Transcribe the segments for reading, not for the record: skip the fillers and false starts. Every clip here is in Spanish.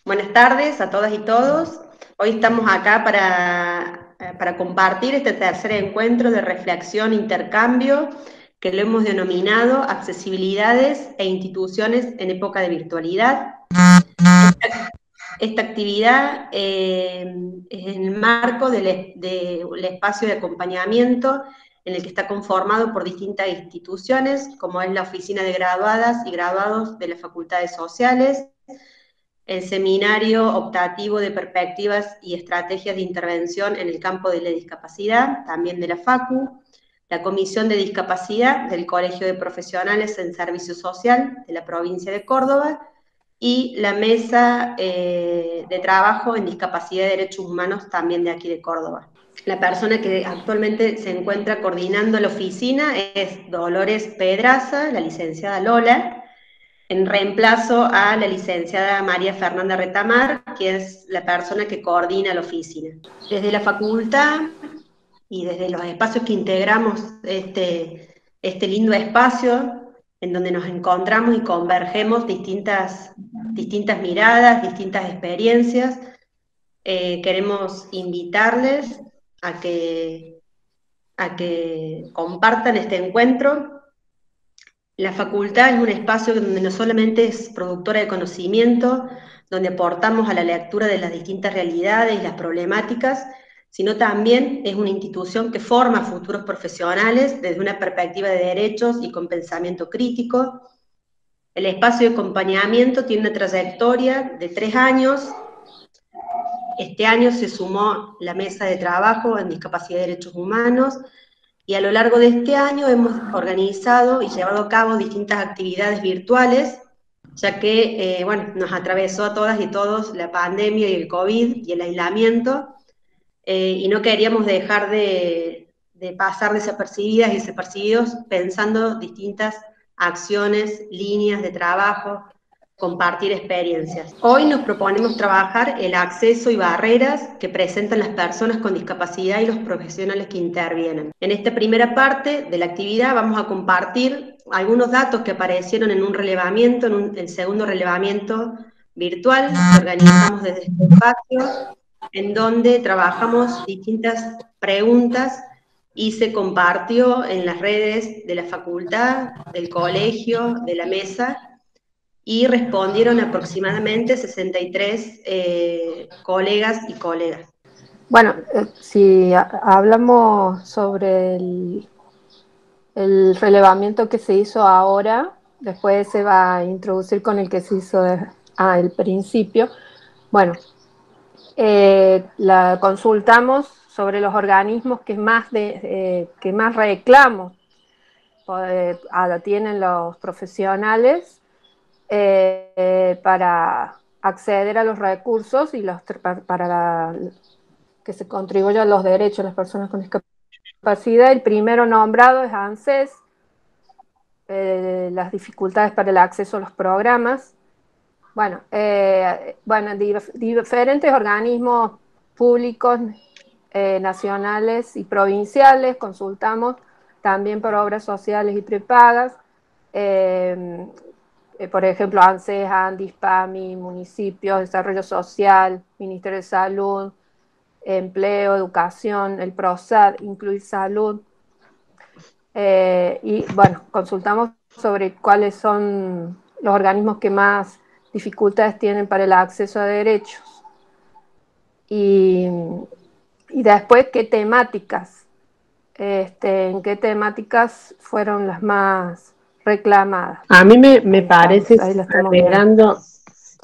Buenas tardes a todas y todos. Hoy estamos acá para compartir este tercer encuentro de reflexión e intercambio que lo hemos denominado Accesibilidades e instituciones en época de virtualidad. Esta actividad es en el marco del espacio de acompañamiento en el que está conformado por distintas instituciones, como es la Oficina de Graduadas y Graduados de las Facultades Sociales, el Seminario Optativo de Perspectivas y Estrategias de Intervención en el Campo de la Discapacidad, también de la FACU, la Comisión de Discapacidad del Colegio de Profesionales en Servicio Social de la provincia de Córdoba y la Mesa de Trabajo en Discapacidad y Derechos Humanos también de aquí de Córdoba. La persona que actualmente se encuentra coordinando la oficina es Dolores Pedraza, la licenciada Lola, en reemplazo a la licenciada María Fernanda Retamar, que es la persona que coordina la oficina. Desde la facultad y desde los espacios que integramos este lindo espacio en donde nos encontramos y convergemos distintas miradas, distintas experiencias, queremos invitarles a que compartan este encuentro. La facultad es un espacio donde no solamente es productora de conocimiento, donde aportamos a la lectura de las distintas realidades y las problemáticas, sino también es una institución que forma a futuros profesionales desde una perspectiva de derechos y con pensamiento crítico. El espacio de acompañamiento tiene una trayectoria de 3 años. Este año se sumó la mesa de trabajo en discapacidad y derechos humanos, y a lo largo de este año hemos organizado y llevado a cabo distintas actividades virtuales, ya que nos atravesó a todas y todos la pandemia y el COVID y el aislamiento, y no queríamos dejar de pasar desapercibidas y desapercibidos pensando distintas acciones, líneas de trabajo, compartir experiencias. Hoy nos proponemos trabajar el acceso y barreras que presentan las personas con discapacidad y los profesionales que intervienen. En esta primera parte de la actividad vamos a compartir algunos datos que aparecieron en un relevamiento, el segundo relevamiento virtual que organizamos desde este espacio, en donde trabajamos distintas preguntas y se compartió en las redes de la facultad, del colegio, de la mesa, y respondieron aproximadamente 63 colegas y colegas. Bueno, si hablamos sobre el relevamiento que se hizo ahora, después se va a introducir con el que se hizo al principio. Bueno, la consultamos sobre los organismos que más reclamos tienen los profesionales para acceder a los recursos y para que se contribuya a los derechos de las personas con discapacidad. El primero nombrado es ANSES, las dificultades para el acceso a los programas. Diferentes organismos públicos, nacionales y provinciales, consultamos también por obras sociales y prepagas, por ejemplo, ANSES, ANDIS, PAMI, municipios, desarrollo social, Ministerio de Salud, empleo, educación, el PROSAD, incluir salud. Consultamos sobre cuáles son los organismos que más dificultades tienen para el acceso a derechos. Y después, ¿qué temáticas? ¿En qué temáticas fueron las más reclamadas? A mí me parece, agregando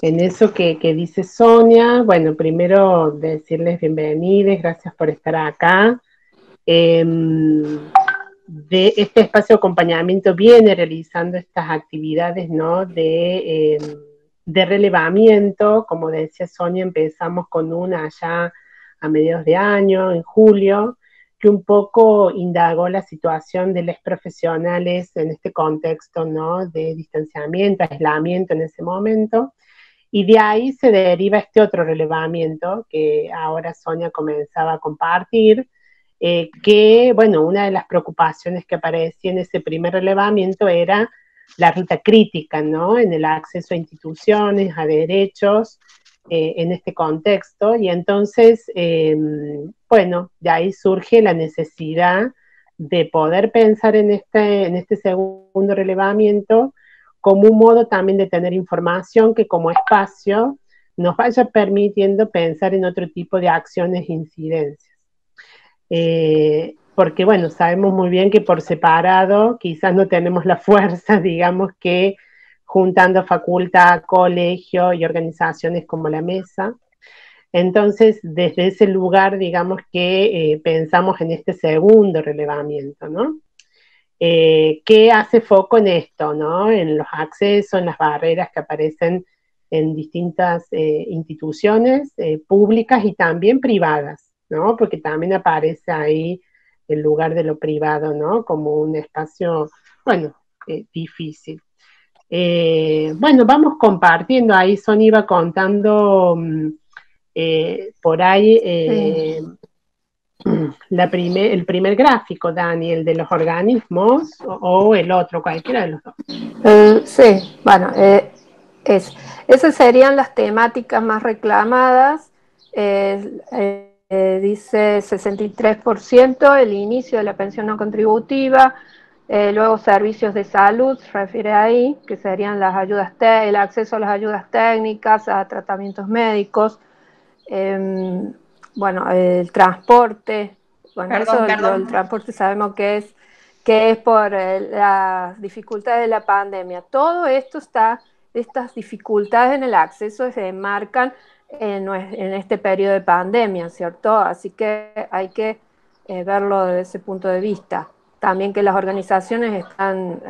en eso que dice Sonia, bueno, primero decirles bienvenidos, gracias por estar acá. De este espacio de acompañamiento viene realizando estas actividades, ¿no?, de relevamiento. Como decía Sonia, empezamos con una allá a mediados de año, en julio, que un poco indagó la situación de los profesionales en este contexto, ¿no?, de distanciamiento, aislamiento en ese momento, y de ahí se deriva este otro relevamiento que ahora Sonia comenzaba a compartir, que, bueno, una de las preocupaciones que aparecía en ese primer relevamiento era la ruta crítica, ¿no?, en el acceso a instituciones, a derechos, en este contexto, y entonces, bueno, de ahí surge la necesidad de poder pensar en este segundo relevamiento como un modo también de tener información que como espacio nos vaya permitiendo pensar en otro tipo de acciones e incidencias. Porque bueno, sabemos muy bien que por separado quizás no tenemos la fuerza, digamos, que juntando facultad, colegio y organizaciones como la mesa. Entonces, desde ese lugar, digamos que pensamos en este segundo relevamiento, ¿no? Que hace foco en esto, ¿no? En los accesos, en las barreras que aparecen en distintas instituciones públicas y también privadas, ¿no? Porque también aparece ahí el lugar de lo privado, ¿no? Como un espacio, bueno, difícil. Bueno, vamos compartiendo, ahí Sonia iba contando por ahí Sí. el primer gráfico, Dani, el de los organismos o el otro, cualquiera de los dos. Sí, bueno, esas serían las temáticas más reclamadas. Dice 63% el inicio de la pensión no contributiva, luego servicios de salud, se refiere ahí, que serían las ayudas, el acceso a las ayudas técnicas, a tratamientos médicos, bueno, el transporte, bueno, Perdón, eso el perdón. transporte sabemos que es por las dificultades de la pandemia. Todo esto estas dificultades en el acceso se enmarcan en este periodo de pandemia, ¿cierto? Así que hay que verlo desde ese punto de vista. También que las organizaciones han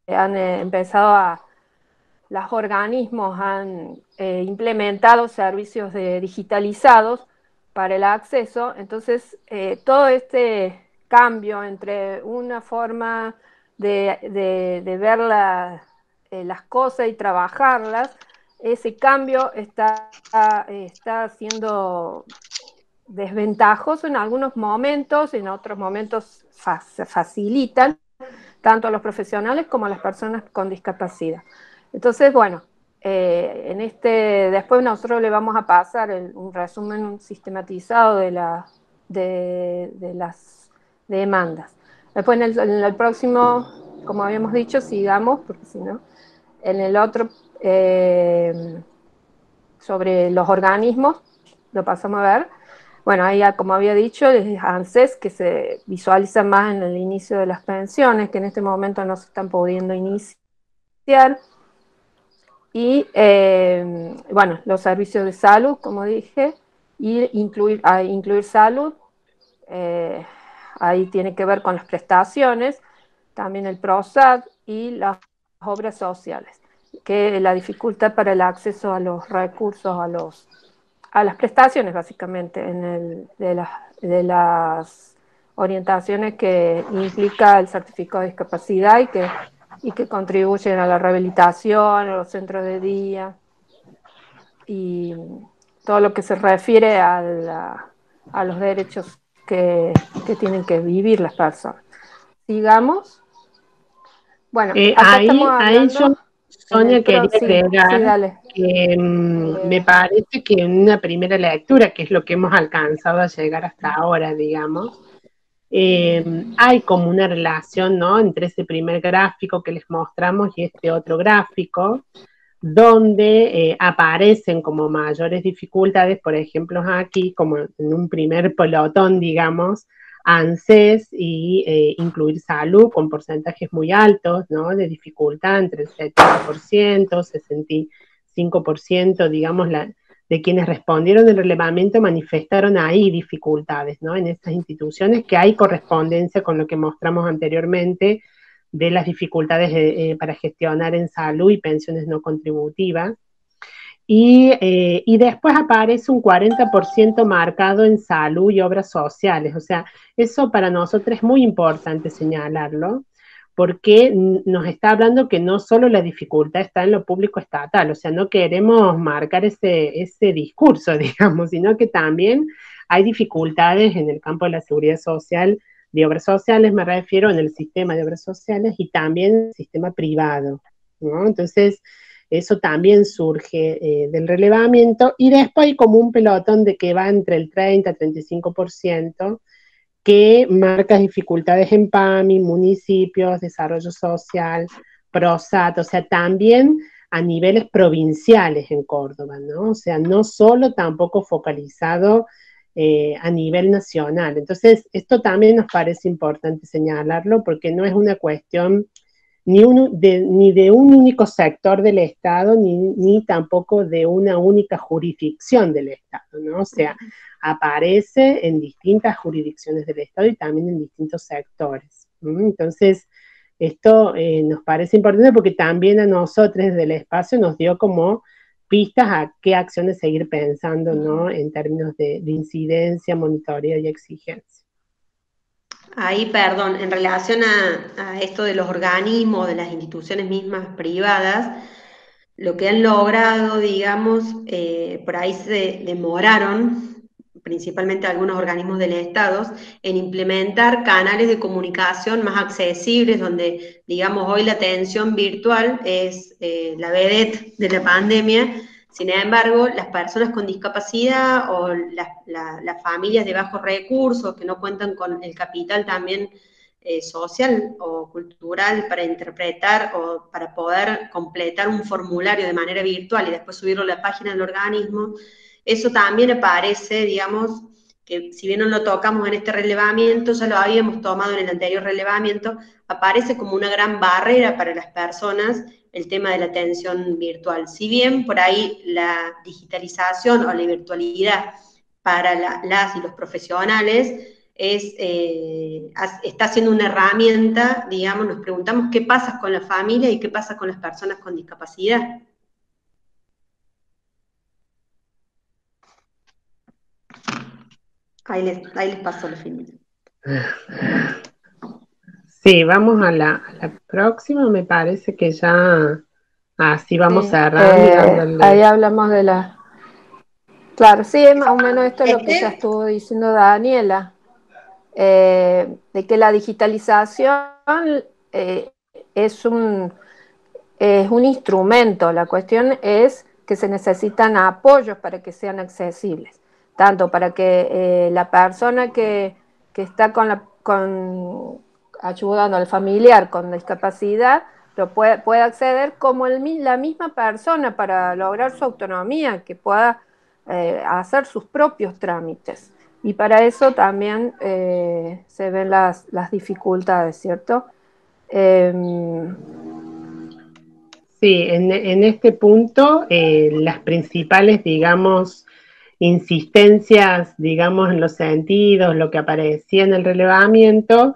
empezado los organismos han implementado servicios digitalizados para el acceso, entonces todo este cambio entre una forma de ver las cosas y trabajarlas, ese cambio está siendo desventajoso en algunos momentos, en otros momentos se facilitan tanto a los profesionales como a las personas con discapacidad. Entonces, bueno, después nosotros le vamos a pasar un resumen sistematizado de las demandas. Después en el próximo, como habíamos dicho, sigamos, porque si no, en el otro, sobre los organismos, lo pasamos a ver. Bueno, ahí, como había dicho, es ANSES, que se visualiza más en el inicio de las pensiones, que en este momento no se están pudiendo iniciar. Y, bueno, los servicios de salud, como dije, y incluir salud, ahí tiene que ver con las prestaciones, también el PROSAD y las obras sociales, que la dificultad para el acceso a los recursos, a las prestaciones, básicamente, de las orientaciones que implica el certificado de discapacidad y que contribuyen a la rehabilitación, a los centros de día y todo lo que se refiere a los derechos que tienen que vivir las personas. Sigamos. Bueno, acá estamos Ahí yo, hablando Sonia, quería sí, agregar dale. que me parece que en una primera lectura, que es lo que hemos alcanzado a llegar hasta ahora, digamos, hay como una relación, ¿no?, entre ese primer gráfico que les mostramos y este otro gráfico, donde aparecen como mayores dificultades, por ejemplo, aquí, como en un primer pelotón, digamos, ANSES y incluir salud con porcentajes muy altos, ¿no?, de dificultad entre el 70%, 65%, digamos, de quienes respondieron el relevamiento manifestaron ahí dificultades, ¿no?, en estas instituciones, que hay correspondencia con lo que mostramos anteriormente de las dificultades para gestionar en salud y pensiones no contributivas. Y después aparece un 40% marcado en salud y obras sociales. O sea, eso para nosotros es muy importante señalarlo, porque nos está hablando que no solo la dificultad está en lo público estatal, o sea, no queremos marcar ese discurso, digamos, sino que también hay dificultades en el campo de la seguridad social, de obras sociales, me refiero en el sistema de obras sociales y también en el sistema privado, ¿no? Entonces, eso también surge del relevamiento, y después hay como un pelotón de que va entre el 30-35%, que marca dificultades en PAMI, municipios, desarrollo social, PROSAT, o sea, también a niveles provinciales en Córdoba, ¿no? O sea, no solo tampoco focalizado a nivel nacional. Entonces, esto también nos parece importante señalarlo porque no es una cuestión ni de un único sector del Estado, ni tampoco de una única jurisdicción del Estado, ¿no? O sea, aparece en distintas jurisdicciones del Estado y también en distintos sectores. Entonces, esto nos parece importante porque también a nosotros desde el espacio nos dio como pistas a qué acciones seguir pensando, ¿no? En términos de incidencia, monitoreo y exigencia. Ahí, perdón, en relación a esto de los organismos, de las instituciones mismas privadas, lo que han logrado, digamos, por ahí se demoraron, principalmente algunos organismos del Estado, en implementar canales de comunicación más accesibles, donde, digamos, hoy la atención virtual es la vedette de la pandemia. Sin embargo, las personas con discapacidad o las familias de bajos recursos que no cuentan con el capital también social o cultural para interpretar o para poder completar un formulario de manera virtual y después subirlo a la página del organismo, eso también aparece, digamos, que si bien no lo tocamos en este relevamiento, ya lo habíamos tomado en el anterior relevamiento, aparece como una gran barrera para las personas el tema de la atención virtual. Si bien por ahí la digitalización o la virtualidad para las y los profesionales está siendo una herramienta, digamos, nos preguntamos qué pasa con la familia y qué pasa con las personas con discapacidad. Ahí les paso los filmes. Sí, vamos a la próxima, me parece que ya así vamos Sí, cerrando y dándole. ahí hablamos de la... Claro, sí, más o menos esto es lo que ya estuvo diciendo Daniela, de que la digitalización eh, es es un instrumento, la cuestión es que se necesitan apoyos para que sean accesibles, tanto para que la persona que está ayudando al familiar con discapacidad pueda acceder, como la misma persona para lograr su autonomía, que pueda hacer sus propios trámites. Y para eso también se ven las dificultades, ¿cierto? Sí, en este punto, las principales, digamos, insistencias, digamos, en los sentidos, lo que aparecía en el relevamiento,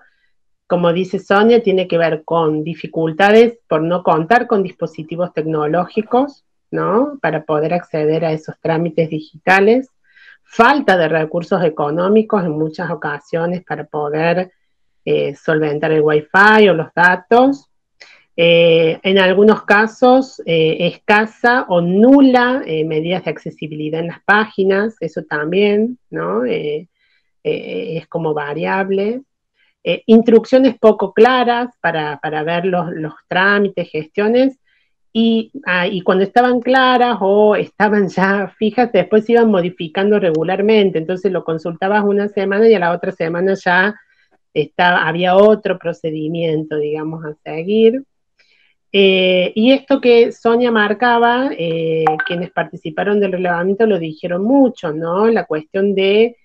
como dice Sonia, tiene que ver con dificultades por no contar con dispositivos tecnológicos, ¿no? Para poder acceder a esos trámites digitales, falta de recursos económicos en muchas ocasiones para poder solventar el Wi-Fi o los datos. En algunos casos, escasa o nula medidas de accesibilidad en las páginas, eso también, ¿no? Es como variable. Instrucciones poco claras para ver los trámites, gestiones, y cuando estaban claras o estaban ya fijas, después se iban modificando regularmente, entonces lo consultabas una semana y a la otra semana ya había otro procedimiento, digamos, a seguir. Y esto que Sonia marcaba, quienes participaron del relevamiento lo dijeron mucho, ¿no? La cuestión de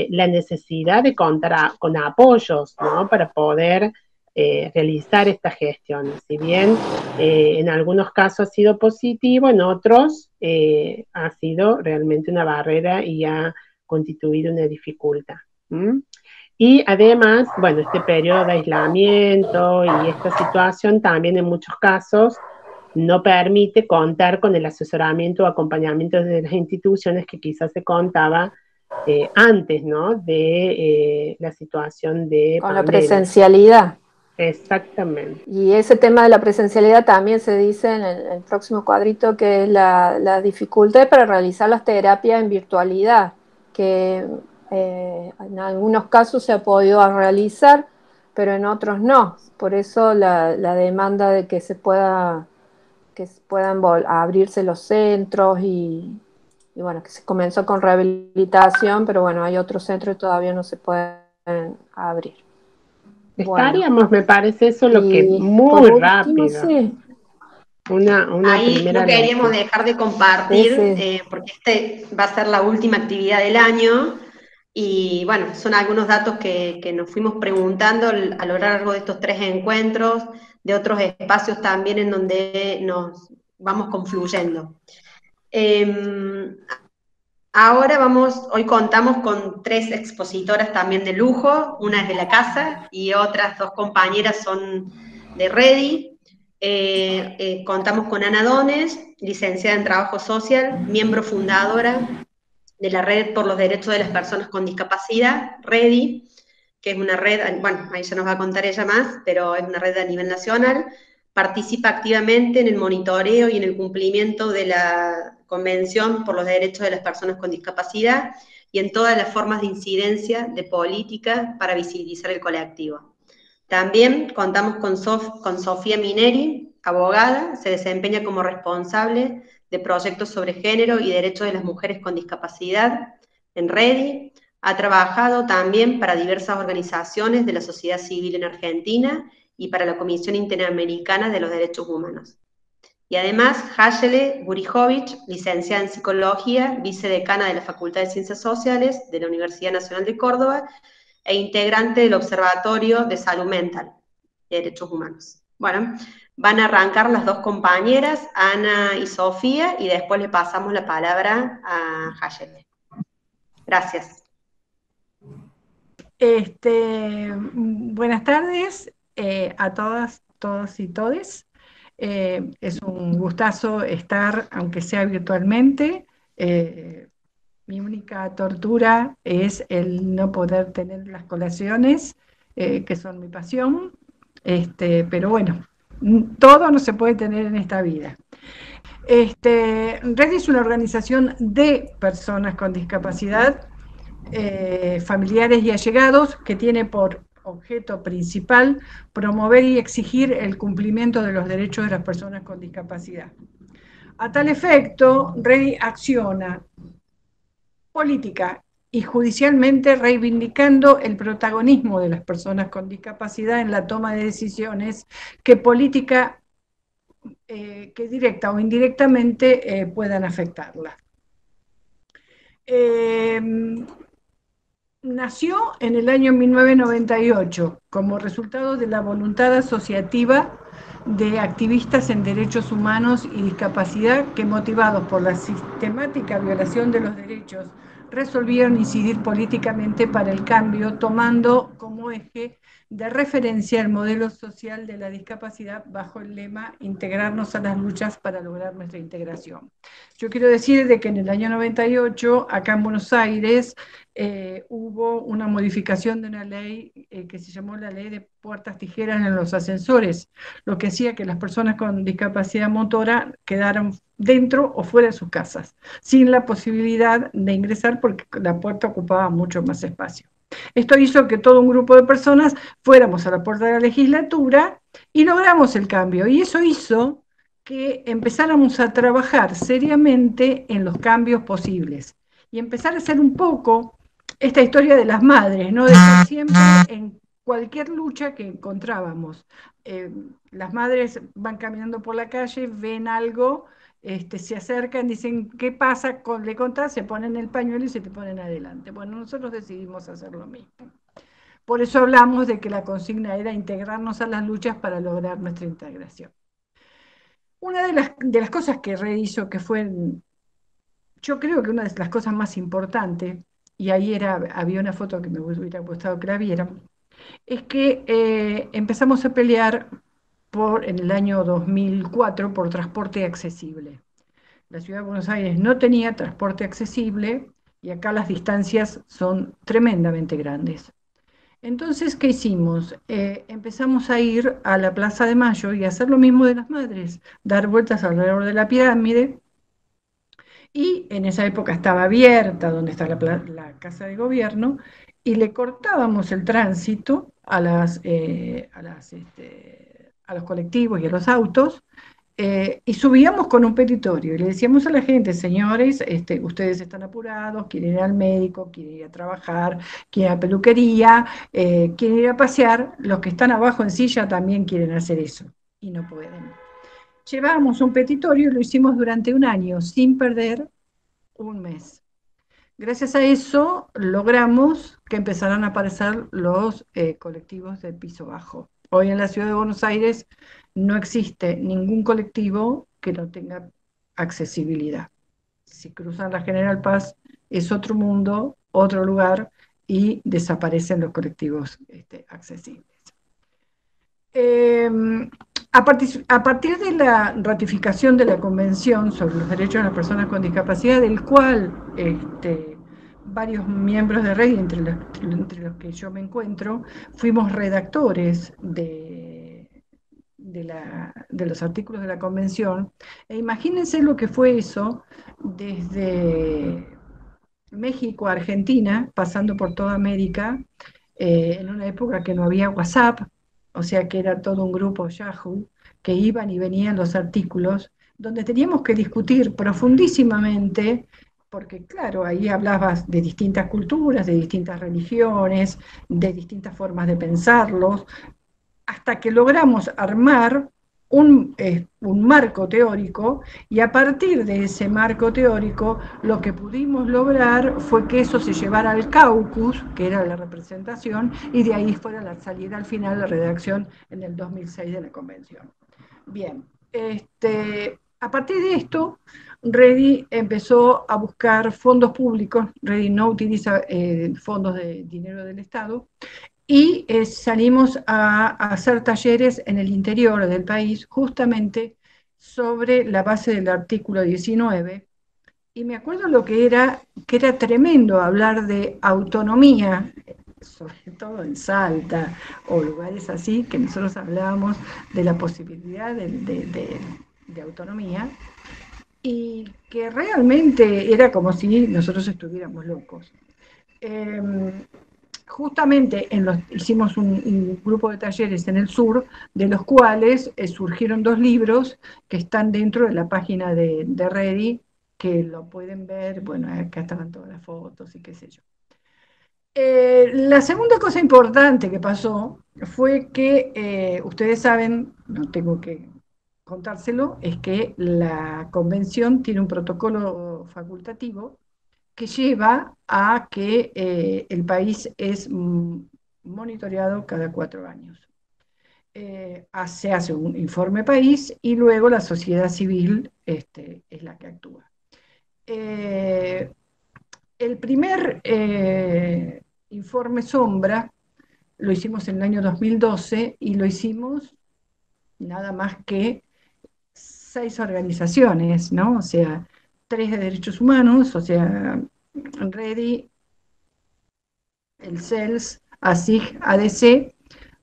la necesidad de contar con apoyos, ¿no? Para poder realizar estas gestiones. Si bien en algunos casos ha sido positivo, en otros ha sido realmente una barrera y ha constituido una dificultad. Y además, bueno, este periodo de aislamiento y esta situación también en muchos casos no permite contar con el asesoramiento o acompañamiento de las instituciones que quizás se contaba antes, ¿no? De la situación de con la pandemia. presencialidad. Exactamente. Y ese tema de la presencialidad también se dice en el próximo cuadrito, que es la dificultad para realizar las terapias en virtualidad, que en algunos casos se ha podido realizar, pero en otros no. Por eso la demanda de que se pueda que puedan abrirse los centros y bueno, que se comenzó con rehabilitación, pero bueno, hay otros centros que todavía no se pueden abrir. Bueno, Estaríamos, me parece eso lo que y por muy último, rápido, sí, una Ahí no primera queríamos lectura. dejar de compartir, ese, porque este va a ser la última actividad del año y bueno, son algunos datos que nos fuimos preguntando a lo largo de estos 3 encuentros, de otros espacios también en donde nos vamos confluyendo. Eh, Ahora hoy contamos con 3 expositoras también de lujo, una es de la casa y otras 2 compañeras son de Redi. Contamos con Ana Dones, licenciada en Trabajo Social, miembro fundadora de la Red por los Derechos de las Personas con Discapacidad, Redi, que es una red, bueno, ahí ya nos va a contar ella más, pero es una red a nivel nacional. Participa activamente en el monitoreo y en el cumplimiento de la Convención por los Derechos de las Personas con Discapacidad y en todas las formas de incidencia de política para visibilizar el colectivo. También contamos con Sofía Mineri, abogada, se desempeña como responsable de proyectos sobre género y derechos de las mujeres con discapacidad en REDI. Ha trabajado también para diversas organizaciones de la sociedad civil en Argentina y para la Comisión Interamericana de los Derechos Humanos. Y además, Hajele Burijovic, licenciada en Psicología, vicedecana de la Facultad de Ciencias Sociales de la Universidad Nacional de Córdoba e integrante del Observatorio de Salud Mental de Derechos Humanos. Bueno, van a arrancar las 2 compañeras, Ana y Sofía, y después le pasamos la palabra a Hajele. Gracias. Buenas tardes a todas, todos y todes. Es un gustazo estar, aunque sea virtualmente. Mi única tortura es el no poder tener las colaciones, que son mi pasión. Pero bueno, todo no se puede tener en esta vida. Red es una organización de personas con discapacidad, familiares y allegados, que tiene por objeto principal promover y exigir el cumplimiento de los derechos de las personas con discapacidad. A tal efecto, Red acciona política y judicialmente reivindicando el protagonismo de las personas con discapacidad en la toma de decisiones que política, que directa o indirectamente puedan afectarla. Nació en el año 1998 como resultado de la voluntad asociativa de activistas en derechos humanos y discapacidad que, motivados por la sistemática violación de los derechos, resolvieron incidir políticamente para el cambio, tomando como eje de referencia el modelo social de la discapacidad bajo el lema integrarnos a las luchas para lograr nuestra integración. Yo quiero decir de que en el año 98, acá en Buenos Aires, hubo una modificación de una ley que se llamó la ley de puertas tijeras en los ascensores, lo que hacía que las personas con discapacidad motora quedaran dentro o fuera de sus casas, sin la posibilidad de ingresar porque la puerta ocupaba mucho más espacio. Esto hizo que todo un grupo de personas fuéramos a la puerta de la legislatura y logramos el cambio, y eso hizo que empezáramos a trabajar seriamente en los cambios posibles y empezar a hacer un poco esta historia de las madres, ¿no? De que siempre en cualquier lucha que encontrábamos, las madres van caminando por la calle, ven algo, se acercan, dicen, ¿qué pasa? Le contás, se ponen el pañuelo y se te ponen adelante. Bueno, nosotros decidimos hacer lo mismo. Por eso hablamos de que la consigna era integrarnos a las luchas para lograr nuestra integración. Una de las cosas que Red hizo, que fue, yo creo que una de las cosas más importantes, y ahí había una foto que me hubiera gustado que la vieran, es que empezamos a pelear en el año 2004 por transporte accesible. La ciudad de Buenos Aires no tenía transporte accesible y acá las distancias son tremendamente grandes. Entonces, ¿qué hicimos? Empezamos a ir a la Plaza de Mayo y a hacer lo mismo de las madres, dar vueltas alrededor de la pirámide, y en esa época estaba abierta donde está la Casa de Gobierno, y le cortábamos el tránsito a los colectivos y a los autos, y subíamos con un petitorio y le decíamos a la gente, señores, ustedes están apurados, quieren ir al médico, quieren ir a trabajar, quieren ir a peluquería, quieren ir a pasear, los que están abajo en silla también quieren hacer eso y no pueden. Llevábamos un petitorio y lo hicimos durante un año sin perder un mes. Gracias a eso logramos que empezaran a aparecer los colectivos de piso bajo. Hoy en la ciudad de Buenos Aires no existe ningún colectivo que no tenga accesibilidad. Si cruzan la General Paz es otro mundo, otro lugar, y desaparecen los colectivos accesibles. A partir de la ratificación de la Convención sobre los Derechos de las Personas con Discapacidad, del cual varios miembros de REDI, entre los que yo me encuentro, fuimos redactores de los artículos de la Convención, e imagínense lo que fue eso desde México a Argentina, pasando por toda América, en una época que no había WhatsApp, o sea que era todo un grupo Yahoo, que iban y venían los artículos, donde teníamos que discutir profundísimamente, porque claro, ahí hablabas de distintas culturas, de distintas religiones, de distintas formas de pensarlos, hasta que logramos armar un marco teórico, y a partir de ese marco teórico lo que pudimos lograr fue que eso se llevara al caucus, que era la representación, y de ahí fuera la salida al final, la redacción en el 2006 de la convención. Bien, a partir de esto, REDI empezó a buscar fondos públicos. REDI no utiliza fondos de dinero del Estado, y salimos a hacer talleres en el interior del país, justamente sobre la base del artículo 19, y me acuerdo lo que era tremendo hablar de autonomía, sobre todo en Salta, o lugares así, que nosotros hablábamos de la posibilidad de autonomía, y que realmente era como si nosotros estuviéramos locos. Justamente hicimos un grupo de talleres en el sur, de los cuales surgieron 2 libros que están dentro de la página de REDI, que lo pueden ver, bueno, acá están todas las fotos y qué sé yo. La segunda cosa importante que pasó fue que, ustedes saben, no tengo que contárselo, es que la convención tiene un protocolo facultativo que lleva a que el país es monitoreado cada 4 años. Se hace un informe país y luego la sociedad civil es la que actúa. El primer informe sombra lo hicimos en el año 2012 y lo hicimos nada más que 6 organizaciones, ¿no? O sea, 3 de derechos humanos, o sea, REDI, el CELS, ASIG, ADC,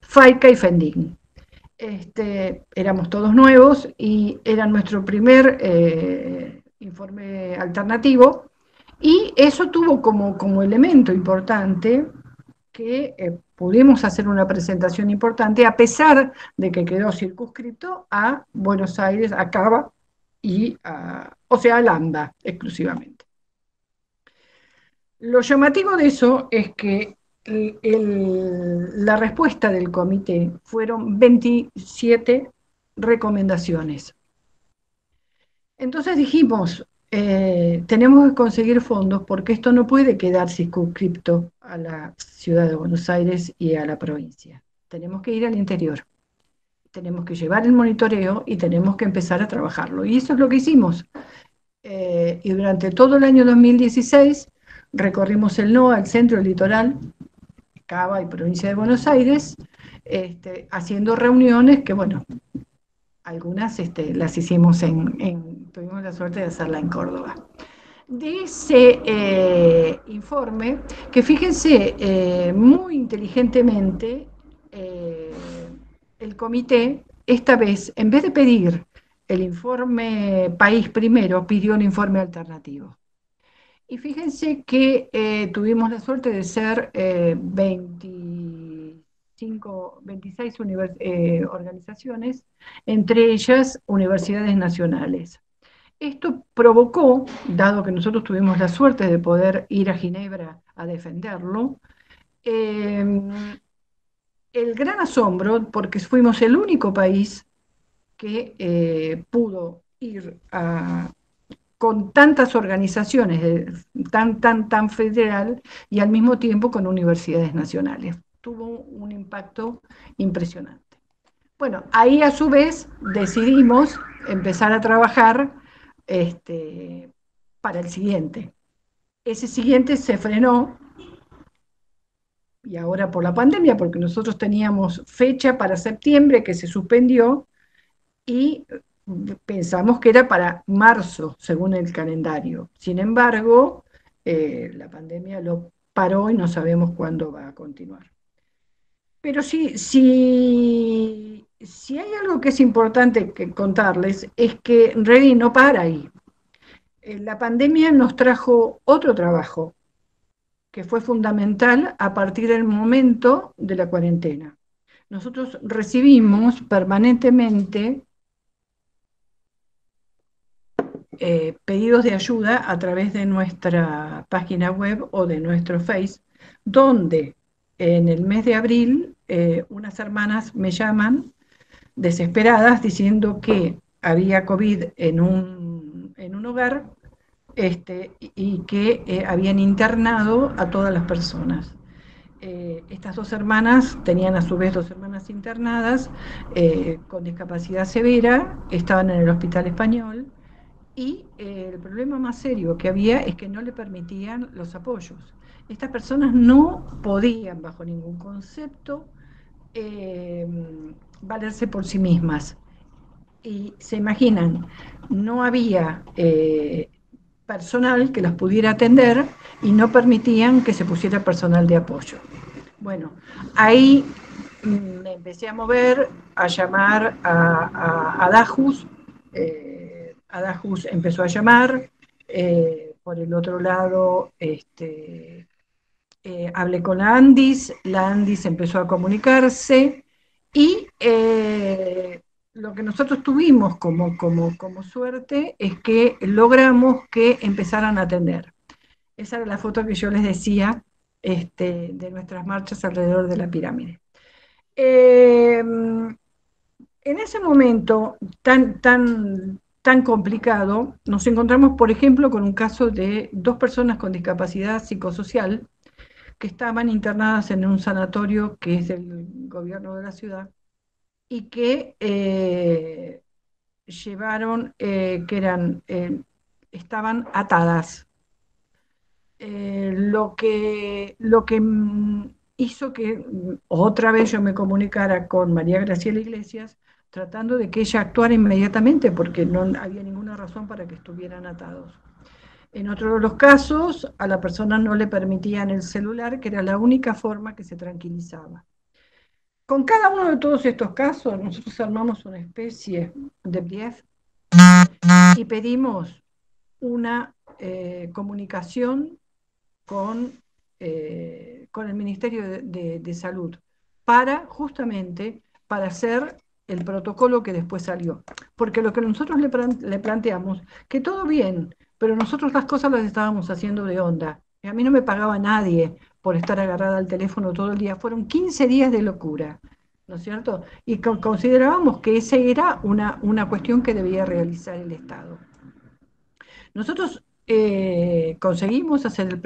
FAICA y FENDIN. Éramos todos nuevos y era nuestro primer informe alternativo, y eso tuvo como elemento importante que pudimos hacer una presentación importante, a pesar de que quedó circunscrito a Buenos Aires, a Cava y o sea, a Lambda exclusivamente. Lo llamativo de eso es que la respuesta del comité fueron 27 recomendaciones. Entonces dijimos, tenemos que conseguir fondos porque esto no puede quedar circunscripto a la ciudad de Buenos Aires y a la provincia. Tenemos que ir al interior, tenemos que llevar el monitoreo y tenemos que empezar a trabajarlo. Y eso es lo que hicimos. Y durante todo el año 2016 recorrimos el NOA, el centro, el litoral, Cava y provincia de Buenos Aires, haciendo reuniones que, bueno, algunas las hicimos tuvimos la suerte de hacerla en Córdoba. De ese informe, que fíjense, muy inteligentemente, el comité, esta vez, en vez de pedir el informe país primero, pidió el informe alternativo. Y fíjense que tuvimos la suerte de ser 26 26 organizaciones, entre ellas universidades nacionales. Esto provocó, dado que nosotros tuvimos la suerte de poder ir a Ginebra a defenderlo, el gran asombro, porque fuimos el único país que pudo ir con tantas organizaciones, tan federal, y al mismo tiempo con universidades nacionales. Tuvo un impacto impresionante. Bueno, ahí a su vez decidimos empezar a trabajar para el siguiente. Ese siguiente se frenó, y ahora por la pandemia, porque nosotros teníamos fecha para septiembre que se suspendió, y pensamos que era para marzo, según el calendario. Sin embargo, la pandemia lo paró y no sabemos cuándo va a continuar. Pero si hay algo que es importante que contarles, es que Ready no para ahí. La pandemia nos trajo otro trabajo, que fue fundamental a partir del momento de la cuarentena. Nosotros recibimos permanentemente pedidos de ayuda a través de nuestra página web o de nuestro Face, donde en el mes de abril unas hermanas me llaman desesperadas diciendo que había COVID en un hogar y que habían internado a todas las personas. Estas dos hermanas tenían a su vez dos hermanas internadas con discapacidad severa, estaban en el Hospital Español, y el problema más serio que había es que no le permitían los apoyos. Estas personas no podían, bajo ningún concepto, valerse por sí mismas. Y se imaginan, no había personal que las pudiera atender y no permitían que se pusiera personal de apoyo. Bueno, ahí me empecé a mover, a llamar a DAJUS. DAJUS empezó a llamar. Por el otro lado, hablé con la ANDIS empezó a comunicarse, y lo que nosotros tuvimos como suerte es que logramos que empezaran a atender. Esa era la foto que yo les decía de nuestras marchas alrededor de la pirámide. En ese momento tan complicado, nos encontramos, por ejemplo, con un caso de dos personas con discapacidad psicosocial que estaban internadas en un sanatorio que es del gobierno de la ciudad, y que estaban atadas. Lo que hizo que otra vez yo me comunicara con María Graciela Iglesias, tratando de que ella actuara inmediatamente, porque no había ninguna razón para que estuvieran atados. En otro de los casos, a la persona no le permitían el celular, que era la única forma que se tranquilizaba. Con cada uno de todos estos casos, nosotros armamos una especie de brief y pedimos una comunicación con el Ministerio de Salud, justamente para hacer el protocolo que después salió. Porque lo que nosotros le planteamos, que todo bien, pero nosotros las cosas las estábamos haciendo de onda. Y a mí no me pagaba nadie por estar agarrada al teléfono todo el día. Fueron 15 días de locura, ¿no es cierto? Y considerábamos que esa era una cuestión que debía realizar el Estado. Nosotros conseguimos hacer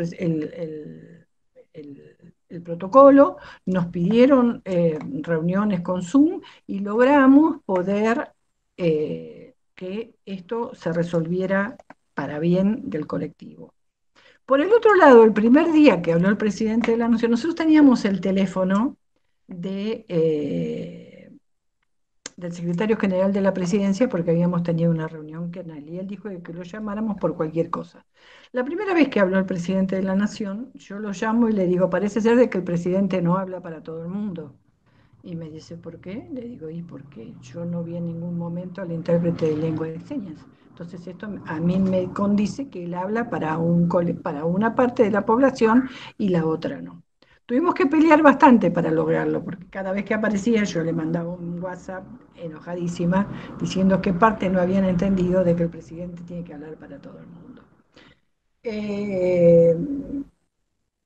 el protocolo, nos pidieron reuniones con Zoom y logramos poder que esto se resolviera para bien del colectivo. Por el otro lado, el primer día que habló el presidente de la Nación, nosotros teníamos el teléfono del secretario general de la presidencia, porque habíamos tenido una reunión con él, y él dijo que lo llamáramos por cualquier cosa. La primera vez que habló el presidente de la Nación, yo lo llamo y le digo, parece ser de que el presidente no habla para todo el mundo. Y me dice, ¿por qué? Le digo, ¿y por qué? Yo no vi en ningún momento al intérprete de lengua de señas. Entonces esto a mí me condice que él habla para una parte de la población y la otra no. Tuvimos que pelear bastante para lograrlo, porque cada vez que aparecía yo le mandaba un WhatsApp enojadísima, diciendo qué parte no habían entendido de que el presidente tiene que hablar para todo el mundo.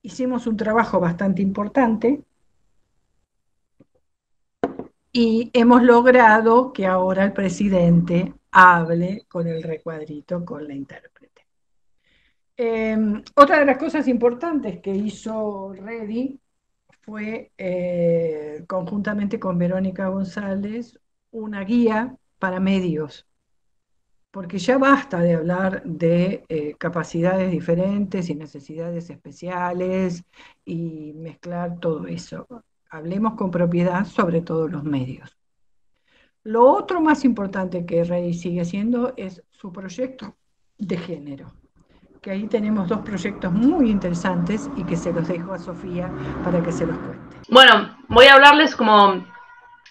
Hicimos un trabajo bastante importante y hemos logrado que ahora el presidente hable con el recuadrito, con la intérprete. Otra de las cosas importantes que hizo Redi fue, conjuntamente con Verónica González, una guía para medios, porque ya basta de hablar de capacidades diferentes y necesidades especiales y mezclar todo eso. Hablemos con propiedad sobre todos los medios. Lo otro más importante que Redi sigue haciendo es su proyecto de género, que ahí tenemos 2 proyectos muy interesantes y que se los dejo a Sofía para que se los cuente. Bueno, voy a hablarles como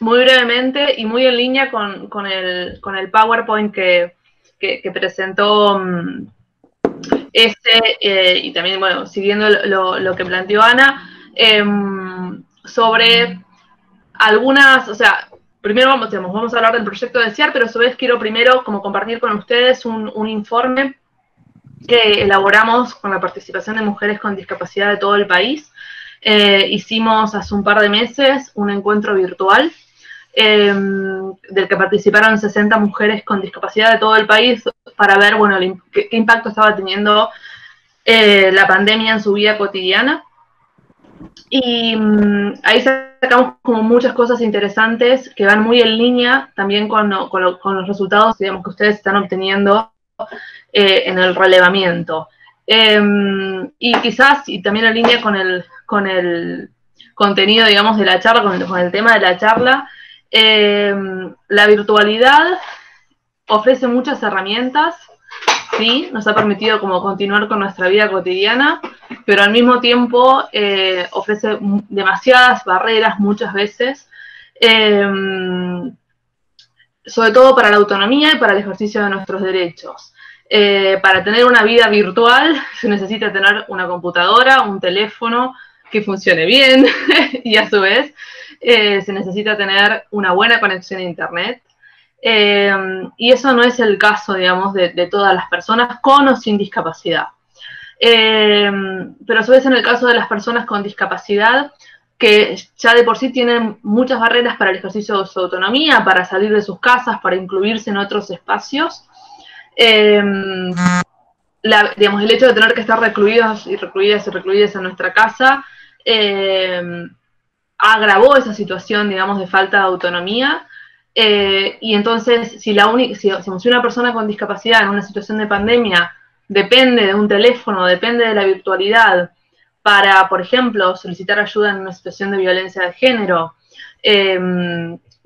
muy brevemente y muy en línea con el PowerPoint que presentó y también, bueno, siguiendo lo que planteó Ana, sobre algunas, o sea, primero vamos a hablar del proyecto de CIAR, pero a su vez quiero primero como compartir con ustedes un informe que elaboramos con la participación de mujeres con discapacidad de todo el país. Hicimos hace un par de meses un encuentro virtual del que participaron 60 mujeres con discapacidad de todo el país para ver, bueno, qué impacto estaba teniendo la pandemia en su vida cotidiana. Y ahí sacamos como muchas cosas interesantes que van muy en línea también con los resultados, digamos, que ustedes están obteniendo en el relevamiento. Y quizás, y también en línea con el contenido, digamos, de la charla, con el tema de la charla, la virtualidad ofrece muchas herramientas, sí, nos ha permitido como continuar con nuestra vida cotidiana, pero al mismo tiempo ofrece demasiadas barreras muchas veces, sobre todo para la autonomía y para el ejercicio de nuestros derechos. Para tener una vida virtual se necesita tener una computadora, un teléfono que funcione bien y a su vez se necesita tener una buena conexión a internet. Y eso no es el caso, digamos, de todas las personas con o sin discapacidad. Pero a su vez en el caso de las personas con discapacidad, que ya de por sí tienen muchas barreras para el ejercicio de su autonomía, para salir de sus casas, para incluirse en otros espacios, digamos, el hecho de tener que estar recluidos y recluidas en nuestra casa agravó esa situación, digamos, de falta de autonomía. Y entonces, si una persona con discapacidad en una situación de pandemia depende de un teléfono, depende de la virtualidad para, por ejemplo, solicitar ayuda en una situación de violencia de género,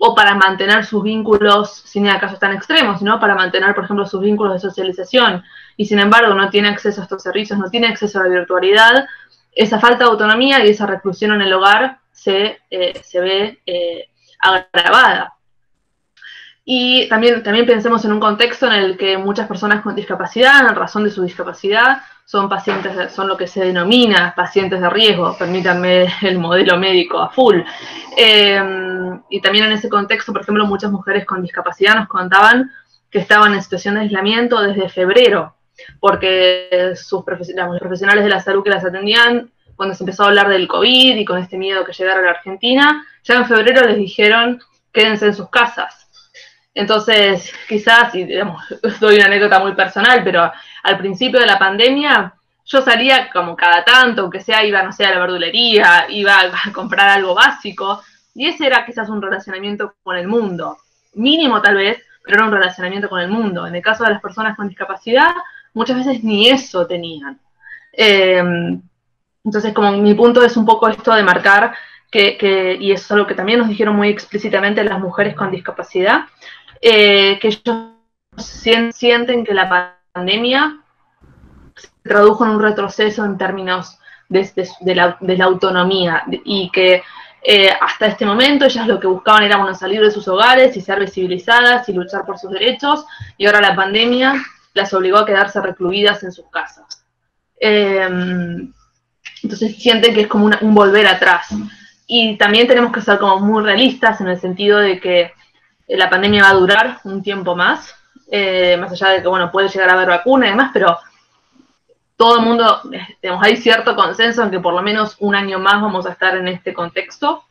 o para mantener sus vínculos, sin ir a casos tan extremos, sino para mantener, por ejemplo, sus vínculos de socialización, y sin embargo no tiene acceso a estos servicios, no tiene acceso a la virtualidad, esa falta de autonomía y esa reclusión en el hogar se ve agravada. Y también pensemos en un contexto en el que muchas personas con discapacidad, en razón de su discapacidad, son lo que se denomina pacientes de riesgo, permítanme el modelo médico a full. Y también en ese contexto, por ejemplo, muchas mujeres con discapacidad nos contaban que estaban en situación de aislamiento desde febrero, porque los profesionales de la salud que las atendían, cuando se empezó a hablar del COVID y con este miedo que llegara a la Argentina, ya en febrero les dijeron quédense en sus casas. Entonces, quizás, y digamos, doy una anécdota muy personal, pero al principio de la pandemia yo salía como cada tanto, aunque sea iba, no sé, a la verdulería, iba a comprar algo básico, y ese era quizás un relacionamiento con el mundo, mínimo tal vez, pero era un relacionamiento con el mundo. En el caso de las personas con discapacidad, muchas veces ni eso tenían. Entonces, como mi punto es un poco esto de marcar y eso es algo que también nos dijeron muy explícitamente las mujeres con discapacidad, que ellos sienten que la pandemia se tradujo en un retroceso en términos de la autonomía, y que hasta este momento ellas lo que buscaban era, bueno, salir de sus hogares y ser visibilizadas y luchar por sus derechos, y ahora la pandemia las obligó a quedarse recluidas en sus casas. Entonces sienten que es como un volver atrás. Y también tenemos que ser como muy realistas en el sentido de que la pandemia va a durar un tiempo más allá de que, bueno, puede llegar a haber vacuna y demás, pero todo el mundo, digamos, hay cierto consenso en que por lo menos un año más vamos a estar en este contexto.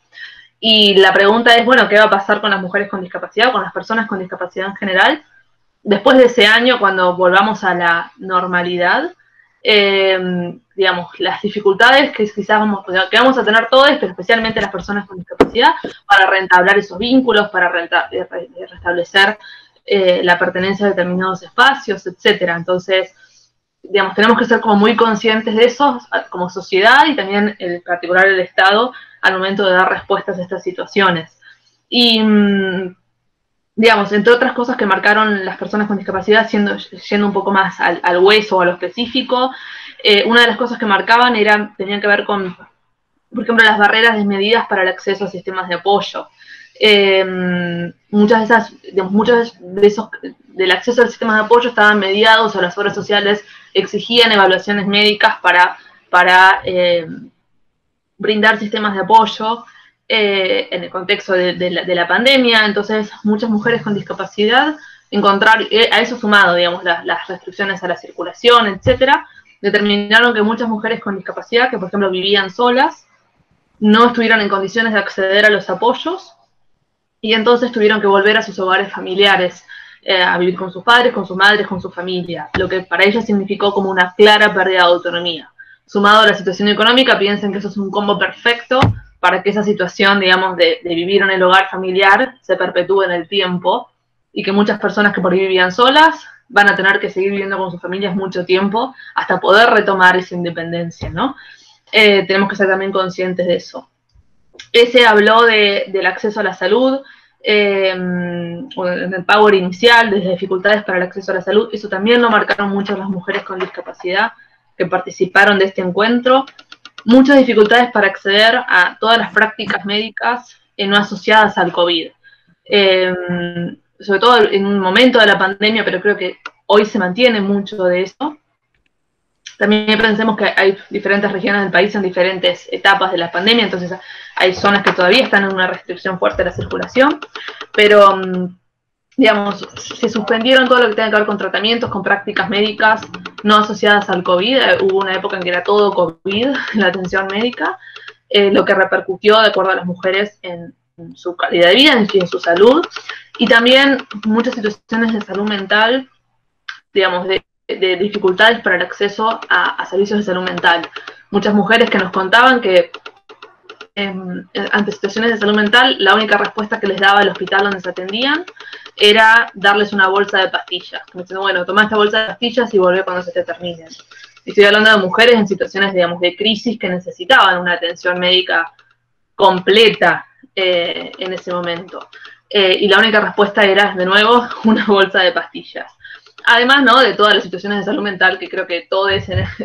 Y la pregunta es, bueno, ¿qué va a pasar con las mujeres con discapacidad, con las personas con discapacidad en general? Después de ese año, cuando volvamos a la normalidad, digamos, las dificultades que quizás que vamos a tener todos, pero especialmente las personas con discapacidad, para reentablar esos vínculos, para restablecer la pertenencia a determinados espacios, etcétera. Entonces, digamos, tenemos que ser como muy conscientes de eso como sociedad y también en particular el Estado al momento de dar respuestas a estas situaciones. Y digamos, entre otras cosas que marcaron las personas con discapacidad, yendo un poco más al hueso o a lo específico, una de las cosas que marcaban tenían que ver con, por ejemplo, las barreras desmedidas para el acceso a sistemas de apoyo. Muchas de esos del acceso al sistema de apoyo estaban mediados, o las obras sociales exigían evaluaciones médicas para brindar sistemas de apoyo en el contexto de la pandemia. Entonces muchas mujeres con discapacidad a eso sumado, digamos, las restricciones a la circulación, etcétera, determinaron que muchas mujeres con discapacidad, que por ejemplo vivían solas, no estuvieron en condiciones de acceder a los apoyos, y entonces tuvieron que volver a sus hogares familiares, a vivir con sus padres, con sus madres, con su familia, lo que para ellas significó como una clara pérdida de autonomía. Sumado a la situación económica, piensen que eso es un combo perfecto para que esa situación, digamos, de vivir en el hogar familiar se perpetúe en el tiempo, y que muchas personas que por ahí vivían solas van a tener que seguir viviendo con sus familias mucho tiempo hasta poder retomar esa independencia, ¿no? Tenemos que ser también conscientes de eso. Ese habló del acceso a la salud, en el power inicial, desde dificultades para el acceso a la salud. Eso también lo marcaron mucho las mujeres con discapacidad que participaron de este encuentro. Muchas dificultades para acceder a todas las prácticas médicas no asociadas al COVID. Sobre todo en un momento de la pandemia, pero creo que hoy se mantiene mucho de eso. También pensemos que hay diferentes regiones del país en diferentes etapas de la pandemia, entonces hay zonas que todavía están en una restricción fuerte de la circulación, pero, digamos, se suspendieron todo lo que tenga que ver con tratamientos, con prácticas médicas no asociadas al COVID. Hubo una época en que era todo COVID, la atención médica, lo que repercutió, de acuerdo a las mujeres, en su calidad de vida, en su salud, y también muchas situaciones de salud mental, digamos, de dificultades para el acceso a servicios de salud mental. Muchas mujeres que nos contaban que ante situaciones de salud mental, la única respuesta que les daba el hospital donde se atendían era darles una bolsa de pastillas. Como diciendo, bueno, toma esta bolsa de pastillas y volvé cuando se te terminen. Estoy hablando de mujeres en situaciones, digamos, de crisis que necesitaban una atención médica completa en ese momento. Y la única respuesta era, de nuevo, una bolsa de pastillas. Además, ¿no?, de todas las situaciones de salud mental que creo que todos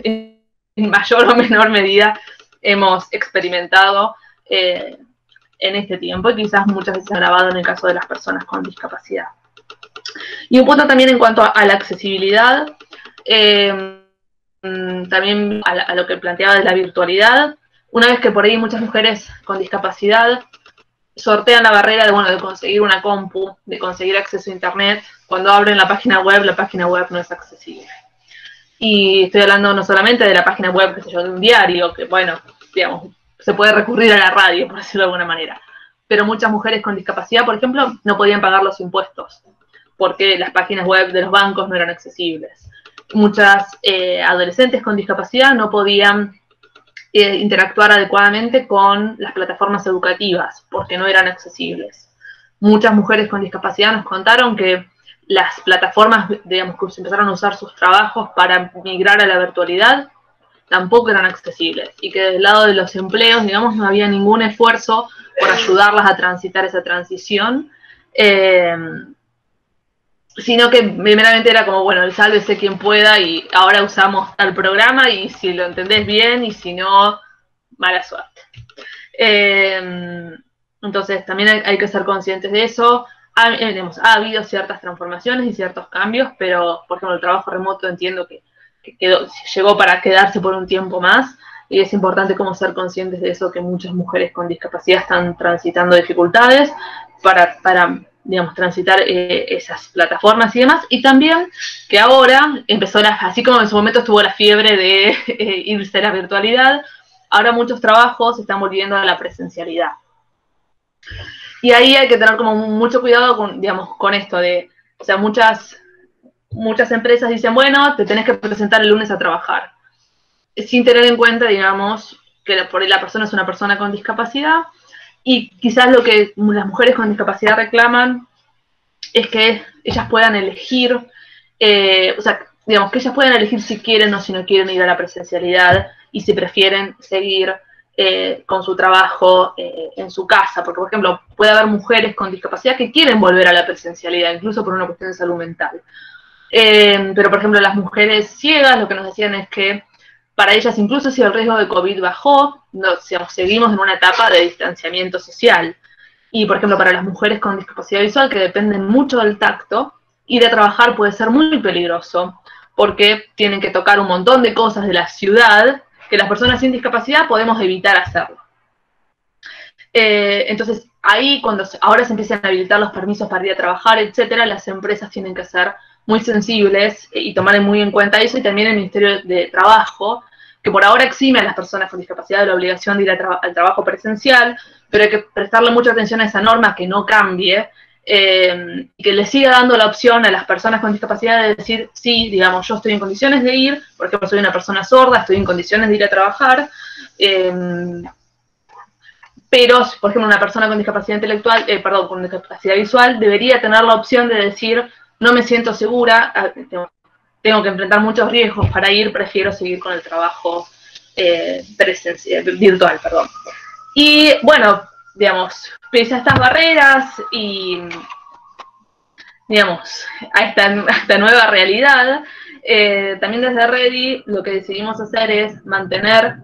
en mayor o menor medida hemos experimentado en este tiempo, y quizás muchas veces agravado en el caso de las personas con discapacidad. Y un punto también en cuanto a la accesibilidad, también a lo que planteaba de la virtualidad. Una vez que por ahí muchas mujeres con discapacidad sortean la barrera de conseguir una compu, de conseguir acceso a internet, cuando abren la página web no es accesible. Y estoy hablando no solamente de la página web, qué sé yo, de un diario, que bueno, digamos, se puede recurrir a la radio, por decirlo de alguna manera. Pero muchas mujeres con discapacidad, por ejemplo, no podían pagar los impuestos, porque las páginas web de los bancos no eran accesibles. Muchas adolescentes con discapacidad no podían interactuar adecuadamente con las plataformas educativas, porque no eran accesibles. Muchas mujeres con discapacidad nos contaron que las plataformas, digamos, que se empezaron a usar sus trabajos para migrar a la virtualidad, tampoco eran accesibles, y que del lado de los empleos, digamos, no había ningún esfuerzo por ayudarlas a transitar esa transición, sino que primeramente era como, bueno, el sálvese quien pueda, y ahora usamos tal programa, y si lo entendés bien, y si no, mala suerte. Entonces también hay que ser conscientes de eso. Ha habido ciertas transformaciones y ciertos cambios, pero por ejemplo el trabajo remoto entiendo que llegó para quedarse por un tiempo más, y es importante como ser conscientes de eso, que muchas mujeres con discapacidad están transitando dificultades para digamos, transitar esas plataformas y demás, y también que ahora empezó, así como en su momento estuvo la fiebre de irse a la virtualidad, ahora muchos trabajos están volviendo a la presencialidad. Y ahí hay que tener como mucho cuidado con, digamos, con esto de, o sea, muchas empresas dicen, bueno, te tenés que presentar el lunes a trabajar, sin tener en cuenta, digamos, que por ahí la persona es una persona con discapacidad, y quizás lo que las mujeres con discapacidad reclaman es que ellas puedan elegir, o sea, digamos, que ellas puedan elegir si quieren o si no quieren ir a la presencialidad, y si prefieren seguir con su trabajo en su casa, porque por ejemplo puede haber mujeres con discapacidad que quieren volver a la presencialidad, incluso por una cuestión de salud mental. Pero por ejemplo las mujeres ciegas lo que nos decían es que para ellas, incluso si el riesgo de COVID bajó, no, digamos, seguimos en una etapa de distanciamiento social. Y por ejemplo para las mujeres con discapacidad visual, que dependen mucho del tacto, ir a trabajar puede ser muy peligroso, porque tienen que tocar un montón de cosas de la ciudad que las personas sin discapacidad podemos evitar hacerlo. Entonces, ahí cuando ahora se empiezan a habilitar los permisos para ir a trabajar, etcétera, las empresas tienen que ser muy sensibles y tomar muy en cuenta eso, y también el Ministerio de Trabajo, que por ahora exime a las personas con discapacidad de la obligación de ir al trabajo presencial, pero hay que prestarle mucha atención a esa norma, que no cambie, y que le siga dando la opción a las personas con discapacidad de decir, sí, digamos, yo estoy en condiciones de ir, por ejemplo, soy una persona sorda, estoy en condiciones de ir a trabajar, pero, por ejemplo, una persona con discapacidad intelectual, con discapacidad visual, debería tener la opción de decir, no me siento segura, tengo que enfrentar muchos riesgos para ir, prefiero seguir con el trabajo virtual, perdón. Y, bueno, digamos, pese a estas barreras y, digamos, a esta nueva realidad, también desde Ready lo que decidimos hacer es mantener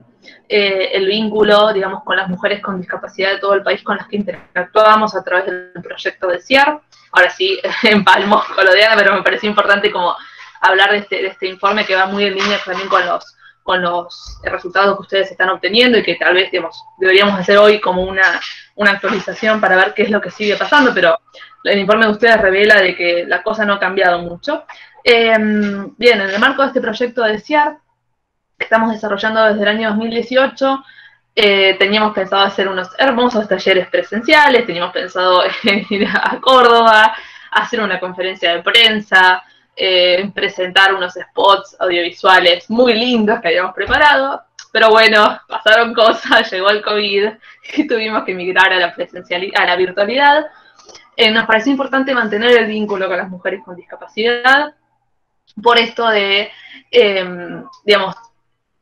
el vínculo, digamos, con las mujeres con discapacidad de todo el país con las que interactuamos a través del proyecto de CIAR. Ahora sí, empalmo con lo de Ana, pero me pareció importante como hablar de este informe, que va muy en línea también con los resultados que ustedes están obteniendo, y que tal vez, digamos, deberíamos hacer hoy como una actualización para ver qué es lo que sigue pasando, pero el informe de ustedes revela de que la cosa no ha cambiado mucho. Bien, en el marco de este proyecto de CIAR, que estamos desarrollando desde el año 2018, teníamos pensado hacer unos hermosos talleres presenciales, teníamos pensado ir a Córdoba, hacer una conferencia de prensa, presentar unos spots audiovisuales muy lindos que habíamos preparado, pero bueno, pasaron cosas, llegó el COVID y tuvimos que migrar a la virtualidad. Nos pareció importante mantener el vínculo con las mujeres con discapacidad, por esto de, digamos,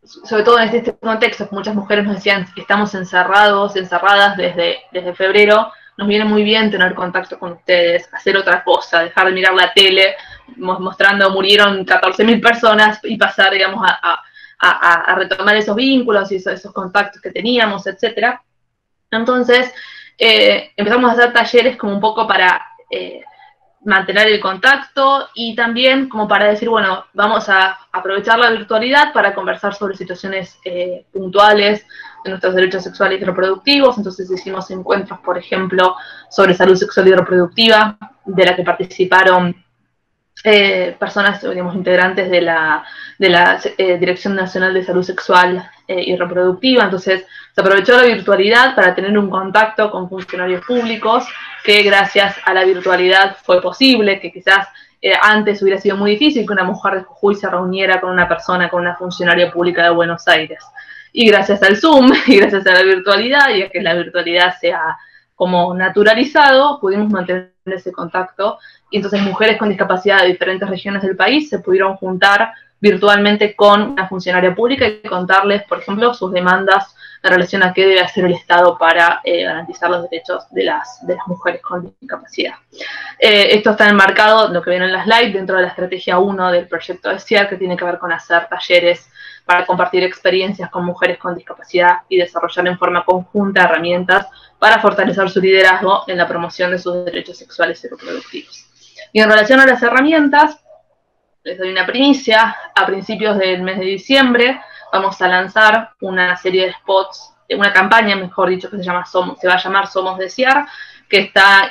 sobre todo en este contexto, muchas mujeres nos decían que estamos encerradas desde febrero, nos viene muy bien tener contacto con ustedes, hacer otra cosa, dejar de mirar la tele, mostrando murieron 14.000 personas, y pasar, digamos, a retomar esos vínculos y esos contactos que teníamos, etcétera. Entonces, empezamos a hacer talleres como un poco para mantener el contacto, y también como para decir, bueno, vamos a aprovechar la virtualidad para conversar sobre situaciones puntuales de nuestros derechos sexuales y reproductivos. Entonces hicimos encuentros, por ejemplo, sobre salud sexual y reproductiva, de la que participaron personas, digamos, integrantes de la Dirección Nacional de Salud Sexual y Reproductiva. Entonces se aprovechó la virtualidad para tener un contacto con funcionarios públicos, que gracias a la virtualidad fue posible, que quizás antes hubiera sido muy difícil que una mujer de Jujuy se reuniera con una funcionaria pública de Buenos Aires. Y gracias al Zoom, y gracias a la virtualidad, y a que la virtualidad sea como naturalizado, pudimos mantener ese contacto, y entonces mujeres con discapacidad de diferentes regiones del país se pudieron juntar virtualmente con una funcionaria pública y contarles, por ejemplo, sus demandas en relación a qué debe hacer el Estado para garantizar los derechos de las mujeres con discapacidad. Esto está enmarcado, lo que ven en la slide, dentro de la estrategia 1 del proyecto de CIAR, que tiene que ver con hacer talleres para compartir experiencias con mujeres con discapacidad y desarrollar en forma conjunta herramientas para fortalecer su liderazgo en la promoción de sus derechos sexuales y reproductivos. Y en relación a las herramientas, les doy una primicia: a principios del mes de diciembre vamos a lanzar una serie de spots, una campaña, mejor dicho, que se va a llamar Somos Desear, que está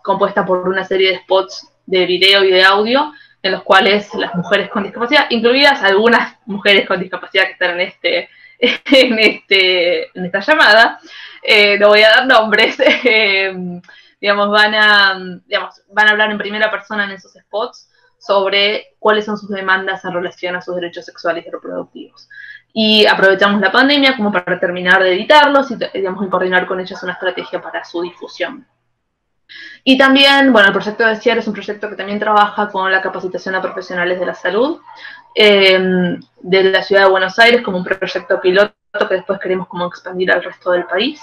compuesta por una serie de spots de video y de audio, en los cuales las mujeres con discapacidad, incluidas algunas mujeres con discapacidad que están en esta llamada, no voy a dar nombres, van a hablar en primera persona en esos spots sobre cuáles son sus demandas en relación a sus derechos sexuales y reproductivos. Y aprovechamos la pandemia como para terminar de editarlos y coordinar con ellas una estrategia para su difusión. Y también, bueno, el proyecto de Desear es un proyecto que también trabaja con la capacitación a profesionales de la salud de la ciudad de Buenos Aires como un proyecto piloto que después queremos como expandir al resto del país.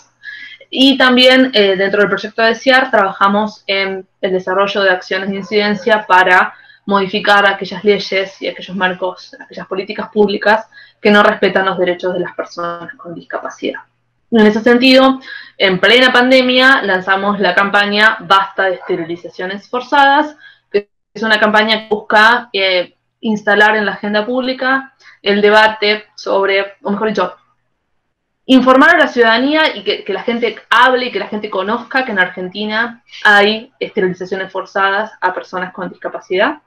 Y también dentro del proyecto de Desear trabajamos en el desarrollo de acciones de incidencia para modificar aquellas leyes y aquellos marcos, aquellas políticas públicas que no respetan los derechos de las personas con discapacidad. En ese sentido, en plena pandemia lanzamos la campaña Basta de esterilizaciones forzadas, que es una campaña que busca instalar en la agenda pública el debate sobre, o mejor dicho, informar a la ciudadanía y que la gente hable y que la gente conozca que en Argentina hay esterilizaciones forzadas a personas con discapacidad,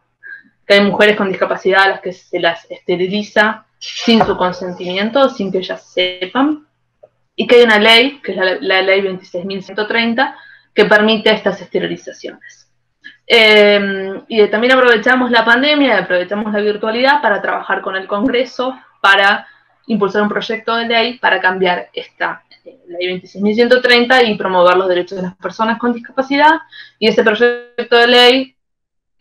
que hay mujeres con discapacidad a las que se las esteriliza sin su consentimiento, sin que ellas sepan, y que hay una ley, que es la ley 26.130, que permite estas esterilizaciones. Y también aprovechamos la pandemia y aprovechamos la virtualidad para trabajar con el Congreso para impulsar un proyecto de ley para cambiar esta ley 26.130 y promover los derechos de las personas con discapacidad. Y ese proyecto de ley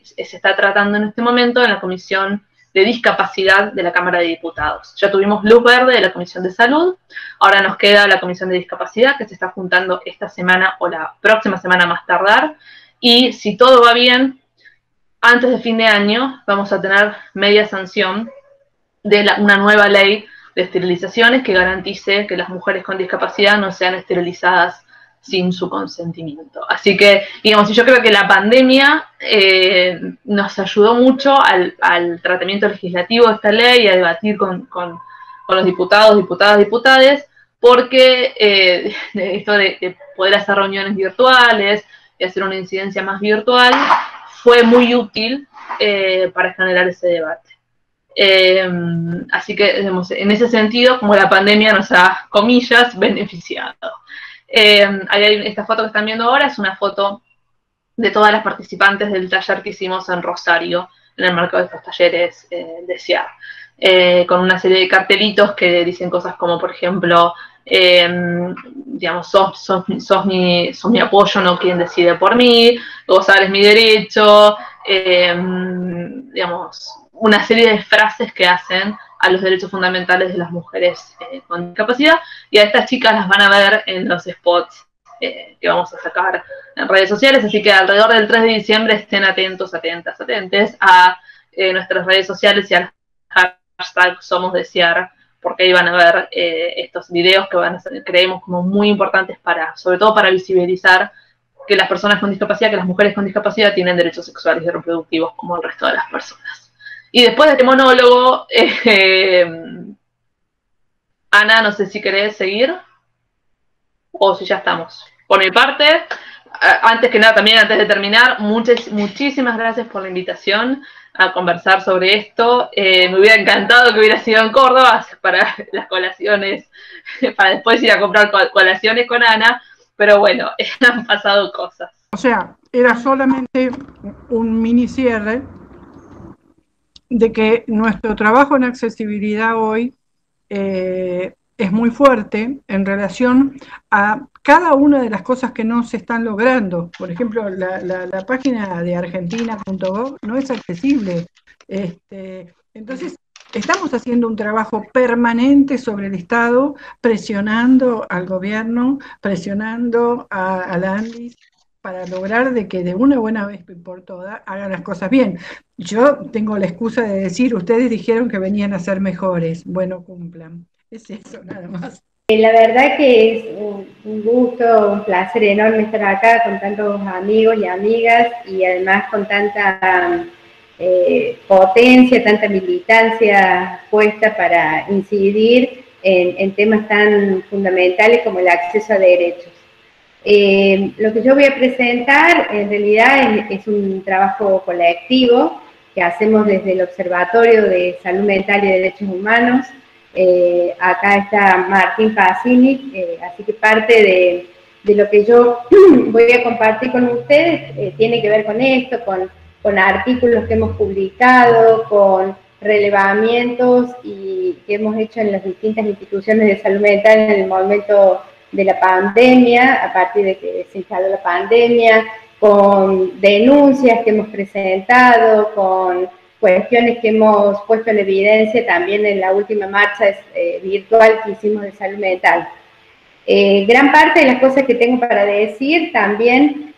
se está tratando en este momento en la Comisión de Discapacidad de la Cámara de Diputados. Ya tuvimos luz verde de la Comisión de Salud, ahora nos queda la Comisión de Discapacidad, que se está juntando esta semana o la próxima semana más tardar, y si todo va bien, antes de fin de año vamos a tener media sanción de una nueva ley de esterilizaciones que garantice que las mujeres con discapacidad no sean esterilizadas sin su consentimiento. Así que, digamos, yo creo que la pandemia nos ayudó mucho al tratamiento legislativo de esta ley y a debatir con los diputados, diputadas, diputades, porque esto de poder hacer reuniones virtuales y hacer una incidencia más virtual fue muy útil para generar ese debate. Así que, digamos, en ese sentido, como la pandemia nos ha, comillas, beneficiado. Esta foto que están viendo ahora es una foto de todas las participantes del taller que hicimos en Rosario, en el marco de estos talleres Desear, con una serie de cartelitos que dicen cosas como, por ejemplo, digamos, sos mi apoyo, no quien decide por mí, gozar es mi derecho, digamos, una serie de frases que hacen a los derechos fundamentales de las mujeres con discapacidad, y a estas chicas las van a ver en los spots que vamos a sacar en redes sociales, así que alrededor del 3 de diciembre estén atentos, atentas, atentes a nuestras redes sociales y al hashtag Somos Desear, porque ahí van a ver estos videos que van a ser, creemos, como muy importantes sobre todo para visibilizar que las personas con discapacidad, que las mujeres con discapacidad tienen derechos sexuales y reproductivos como el resto de las personas. Y después de este monólogo, Ana, no sé si querés seguir o si ya estamos. Por mi parte, antes que nada, también antes de terminar, muchísimas gracias por la invitación a conversar sobre esto. Me hubiera encantado que hubiera sido en Córdoba para las colaciones, para después ir a comprar colaciones con Ana, pero bueno, han pasado cosas. O sea, era solamente un mini cierre de que nuestro trabajo en accesibilidad hoy es muy fuerte en relación a cada una de las cosas que no se están logrando. Por ejemplo, la página de argentina.gov no es accesible. Entonces, estamos haciendo un trabajo permanente sobre el Estado, presionando al gobierno, presionando a la ANDIS, para lograr de que de una buena vez por todas hagan las cosas bien. Yo tengo la excusa de decir, ustedes dijeron que venían a ser mejores, bueno, cumplan. Es eso, nada más. La verdad que es un gusto, un placer enorme estar acá con tantos amigos y amigas y además con tanta potencia, tanta militancia puesta para incidir en temas tan fundamentales como el acceso a derechos. Lo que yo voy a presentar en realidad es un trabajo colectivo que hacemos desde el Observatorio de Salud Mental y Derechos Humanos. Acá está Martín Pacini, así que parte de lo que yo voy a compartir con ustedes tiene que ver con esto, con artículos que hemos publicado, con relevamientos y que hemos hecho en las distintas instituciones de salud mental en el momento de la pandemia, a partir de que se instaló la pandemia, con denuncias que hemos presentado, con cuestiones que hemos puesto en evidencia también en la última marcha virtual que hicimos de salud mental. Gran parte de las cosas que tengo para decir también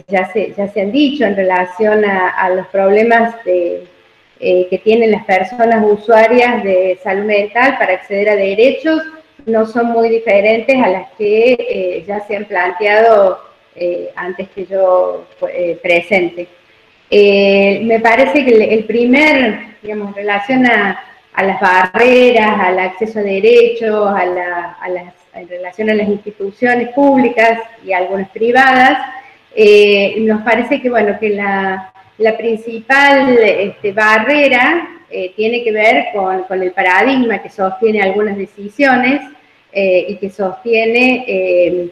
ya se han dicho en relación a los problemas que tienen las personas usuarias de salud mental para acceder a derechos, no son muy diferentes a las que ya se han planteado antes que yo presente. Me parece que el primer, digamos, en relación a las barreras, al acceso a derechos, en relación a las instituciones públicas y algunas privadas, nos parece que, bueno, que la principal barrera tiene que ver con el paradigma que sostiene algunas decisiones y que sostiene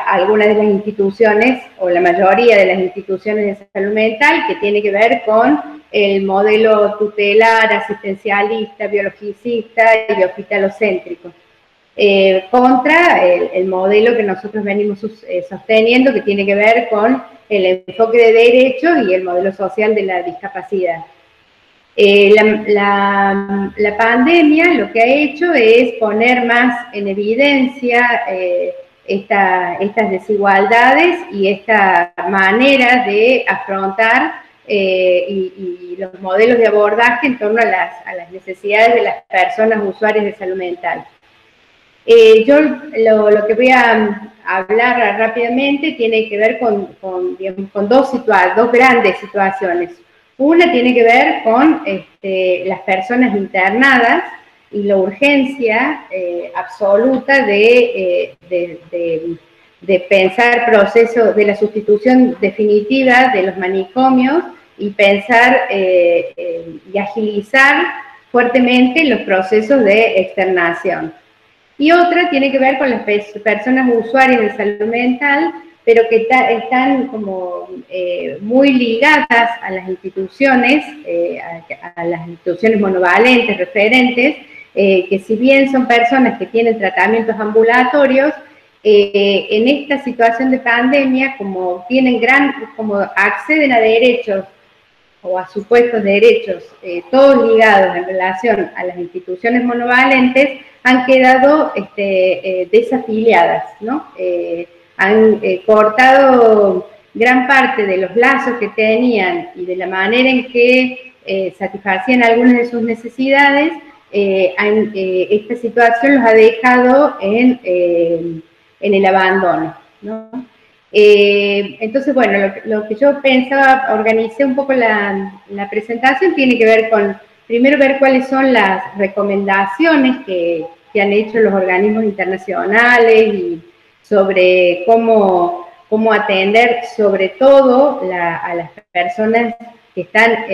algunas de las instituciones, o la mayoría de las instituciones de salud mental, que tiene que ver con el modelo tutelar, asistencialista, biologicista y hospitalocéntrico. Contra el modelo que nosotros venimos sosteniendo, que tiene que ver con el enfoque de derechos y el modelo social de la discapacidad. La pandemia lo que ha hecho es poner más en evidencia estas desigualdades y esta manera de afrontar y los modelos de abordaje en torno a las necesidades de las personas usuarias de salud mental. Yo lo que voy a hablar rápidamente tiene que ver con dos grandes situaciones. Una tiene que ver con las personas internadas y la urgencia absoluta de pensar procesos de la sustitución definitiva de los manicomios y pensar y agilizar fuertemente los procesos de externación. Y otra tiene que ver con las personas usuarias de salud mental, pero que están como muy ligadas a las instituciones, a las instituciones monovalentes, referentes, que si bien son personas que tienen tratamientos ambulatorios, en esta situación de pandemia, como acceden a derechos o a supuestos derechos, todos ligados en relación a las instituciones monovalentes, han quedado desafiliadas, ¿no? Han cortado gran parte de los lazos que tenían y de la manera en que satisfacían algunas de sus necesidades. Esta situación los ha dejado en el abandono, ¿no? Entonces, bueno, lo que yo pensaba, organicé un poco la presentación, tiene que ver con, primero, ver cuáles son las recomendaciones que han hecho los organismos internacionales y sobre cómo atender sobre todo a las personas que están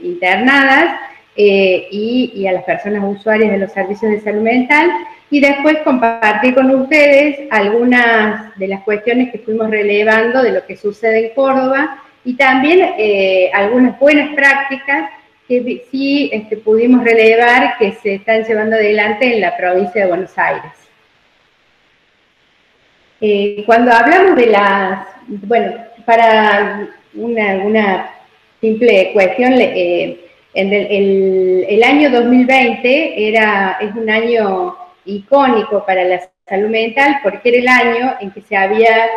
internadas y a las personas usuarias de los servicios de salud mental, y después compartir con ustedes algunas de las cuestiones que fuimos relevando de lo que sucede en Córdoba y también algunas buenas prácticas que sí pudimos relevar que se están llevando adelante en la provincia de Buenos Aires. Cuando hablamos de bueno, para una simple cuestión, el año 2020 es un año icónico para la salud mental porque era el año en que se había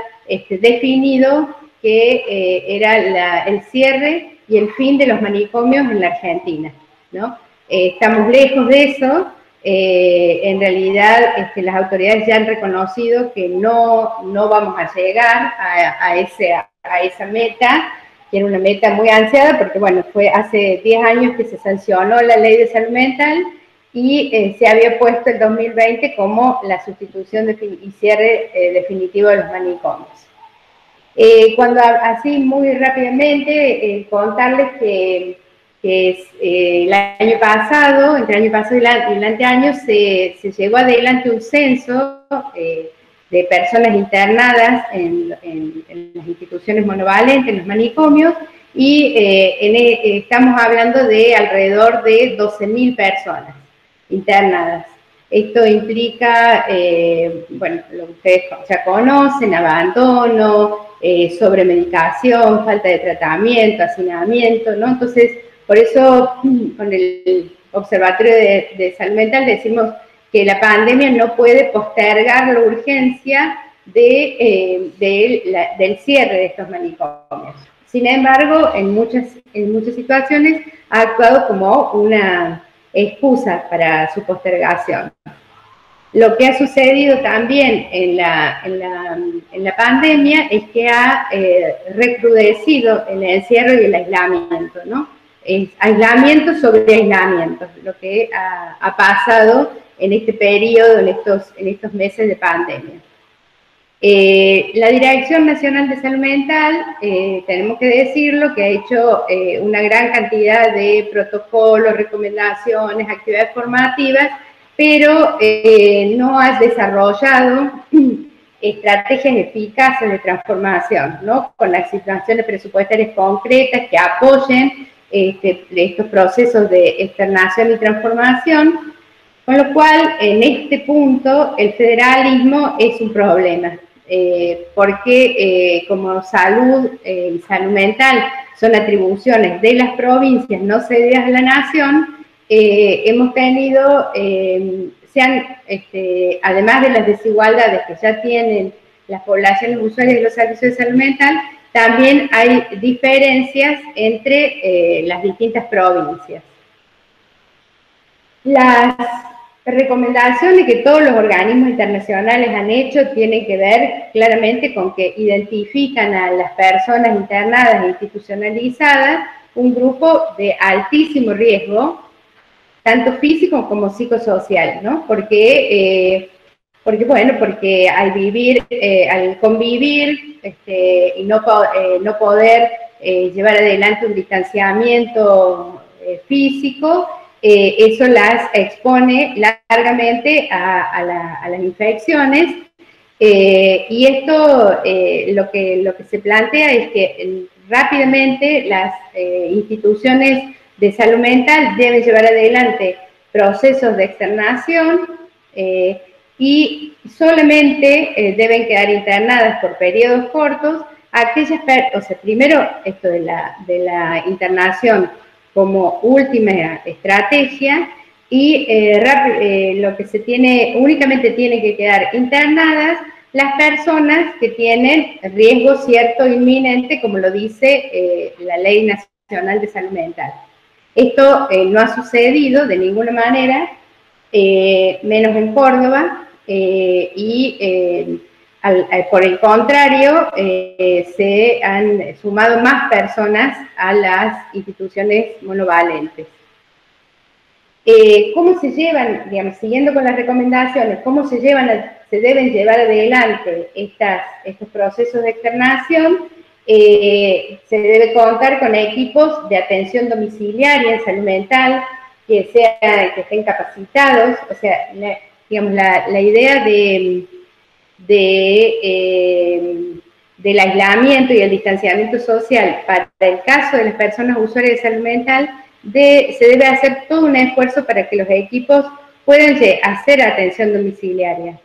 definido que era el cierre y el fin de los manicomios en la Argentina, ¿no? Estamos lejos de eso. En realidad las autoridades ya han reconocido que no vamos a llegar a esa meta, era una meta muy ansiada porque, bueno, fue hace 10 años que se sancionó la ley de salud mental y se había puesto el 2020 como la sustitución y cierre definitivo de los manicomios. Cuando así muy rápidamente contarles que el año pasado, entre el año pasado y el anteaño, se llevó adelante un censo de personas internadas en las instituciones monovalentes, en los manicomios, y estamos hablando de alrededor de 12.000 personas internadas. Esto implica, bueno, lo que ustedes ya conocen, abandono, sobremedicación, falta de tratamiento, hacinamiento, ¿no? Entonces, por eso, con el Observatorio de Salud Mental decimos que la pandemia no puede postergar la urgencia del cierre de estos manicomios. Sin embargo, en muchas situaciones ha actuado como una excusa para su postergación. Lo que ha sucedido también en la pandemia es que ha recrudecido el encierro y el aislamiento, ¿no? Es aislamiento sobre aislamiento, lo que ha pasado en este periodo, en estos meses de pandemia. La Dirección Nacional de Salud Mental, tenemos que decirlo, que ha hecho una gran cantidad de protocolos, recomendaciones, actividades formativas, pero no ha desarrollado estrategias eficaces de transformación, ¿no? Con asignaciones presupuestarias concretas que apoyen estos procesos de externación y transformación, con lo cual, en este punto, el federalismo es un problema, porque como salud y salud mental son atribuciones de las provincias no cedidas a la nación, hemos tenido, además de las desigualdades que ya tienen las poblaciones usuarias de los servicios de salud mental, también hay diferencias entre las distintas provincias. Las recomendaciones que todos los organismos internacionales han hecho tienen que ver claramente con que identifican a las personas internadas e institucionalizadas un grupo de altísimo riesgo, tanto físico como psicosocial, ¿no? Porque al convivir y no poder llevar adelante un distanciamiento físico, eso las expone largamente a las infecciones, y esto lo que se plantea es que rápidamente las instituciones de salud mental deben llevar adelante procesos de externación y solamente deben quedar internadas por periodos cortos aquellas personas, o sea, primero esto de la internación como última estrategia, y lo que únicamente tienen que quedar internadas las personas que tienen riesgo cierto inminente, como lo dice la Ley Nacional de Salud Mental. Esto no ha sucedido de ninguna manera, menos en Córdoba, por el contrario, se han sumado más personas a las instituciones monovalentes. ¿Cómo se llevan, digamos, siguiendo con las recomendaciones, cómo se deben llevar adelante estos procesos de externación? Se debe contar con equipos de atención domiciliaria en salud mental que estén capacitados, o sea, la idea del aislamiento y el distanciamiento social para el caso de las personas usuarias de salud mental, se debe hacer todo un esfuerzo para que los equipos puedan hacer atención domiciliaria.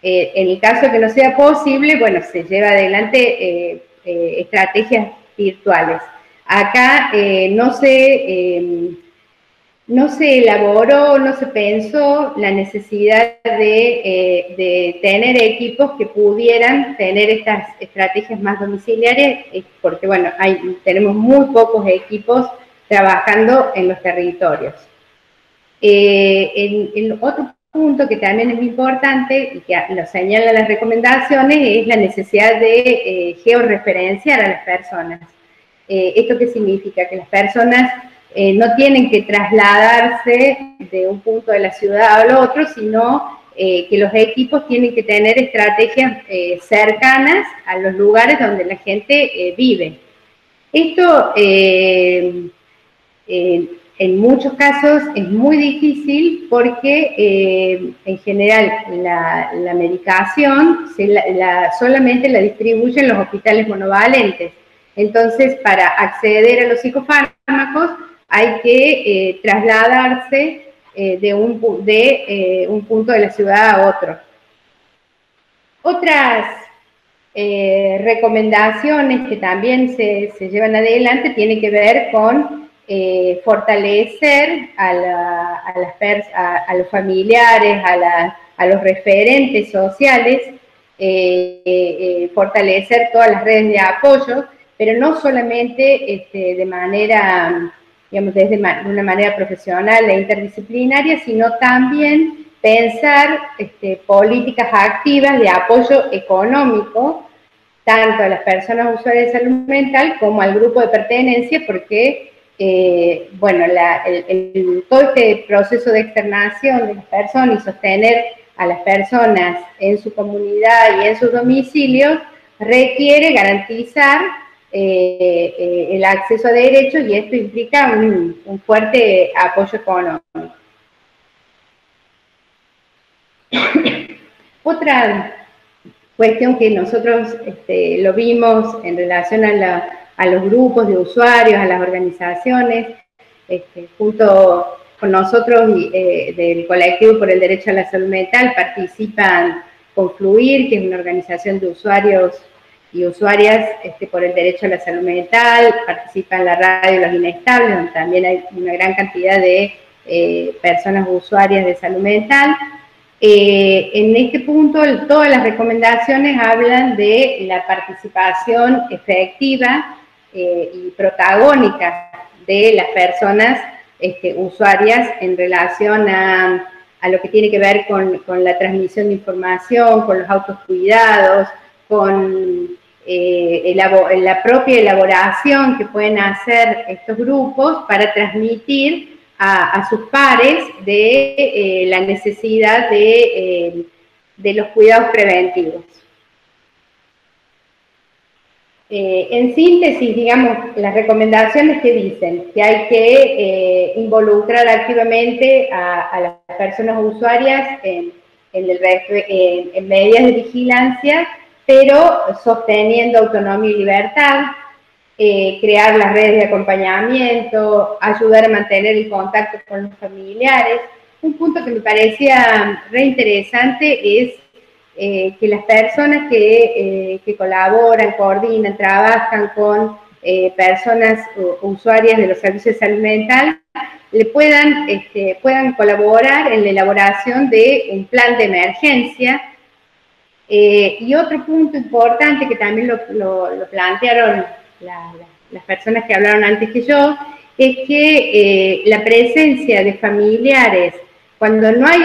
En el caso de que no sea posible, bueno, se lleva adelante estrategias virtuales. Acá no se elaboró, no se pensó la necesidad de tener equipos que pudieran tener estas estrategias más domiciliarias, porque, bueno, tenemos muy pocos equipos trabajando en los territorios. El otro punto que también es importante y que lo señalan las recomendaciones es la necesidad de georreferenciar a las personas. ¿Esto qué significa? Que las personas no tienen que trasladarse de un punto de la ciudad al otro, sino que los equipos tienen que tener estrategias cercanas a los lugares donde la gente vive. Esto en muchos casos es muy difícil porque en general la medicación solamente la distribuyen los hospitales monovalentes. Entonces, para acceder a los psicofármacos hay que trasladarse de un punto de la ciudad a otro. Otras recomendaciones que también se llevan adelante tienen que ver con fortalecer a los familiares, a los referentes sociales, fortalecer todas las redes de apoyo, pero no solamente de manera, digamos, de una manera profesional e interdisciplinaria, sino también pensar políticas activas de apoyo económico, tanto a las personas usuarias de salud mental como al grupo de pertenencia, porque bueno, todo este proceso de externación de las personas y sostener a las personas en su comunidad y en sus domicilios requiere garantizar el acceso a derechos, y esto implica un fuerte apoyo económico. Otra cuestión que nosotros lo vimos en relación a los grupos de usuarios, a las organizaciones, junto con nosotros del Colectivo por el Derecho a la Salud Mental participan Confluir, que es una organización de usuarios y usuarias por el derecho a la salud mental, participa en la radio Los Inestables, donde también hay una gran cantidad de personas usuarias de salud mental. En este punto, todas las recomendaciones hablan de la participación efectiva y protagónica de las personas usuarias en relación a lo que tiene que ver con la transmisión de información, con los autocuidados, con la propia elaboración que pueden hacer estos grupos para transmitir a sus pares de la necesidad de los cuidados preventivos. En síntesis, digamos, las recomendaciones que dicen que hay que involucrar activamente a las personas usuarias en medidas de vigilancia, pero sosteniendo autonomía y libertad, crear las redes de acompañamiento, ayudar a mantener el contacto con los familiares. Un punto que me parecía re interesante es que las personas que colaboran, coordinan, trabajan con personas usuarias de los servicios de salud mental, puedan colaborar en la elaboración de un plan de emergencia. Y otro punto importante que también lo plantearon las personas que hablaron antes que yo, es que la presencia de familiares, cuando no hay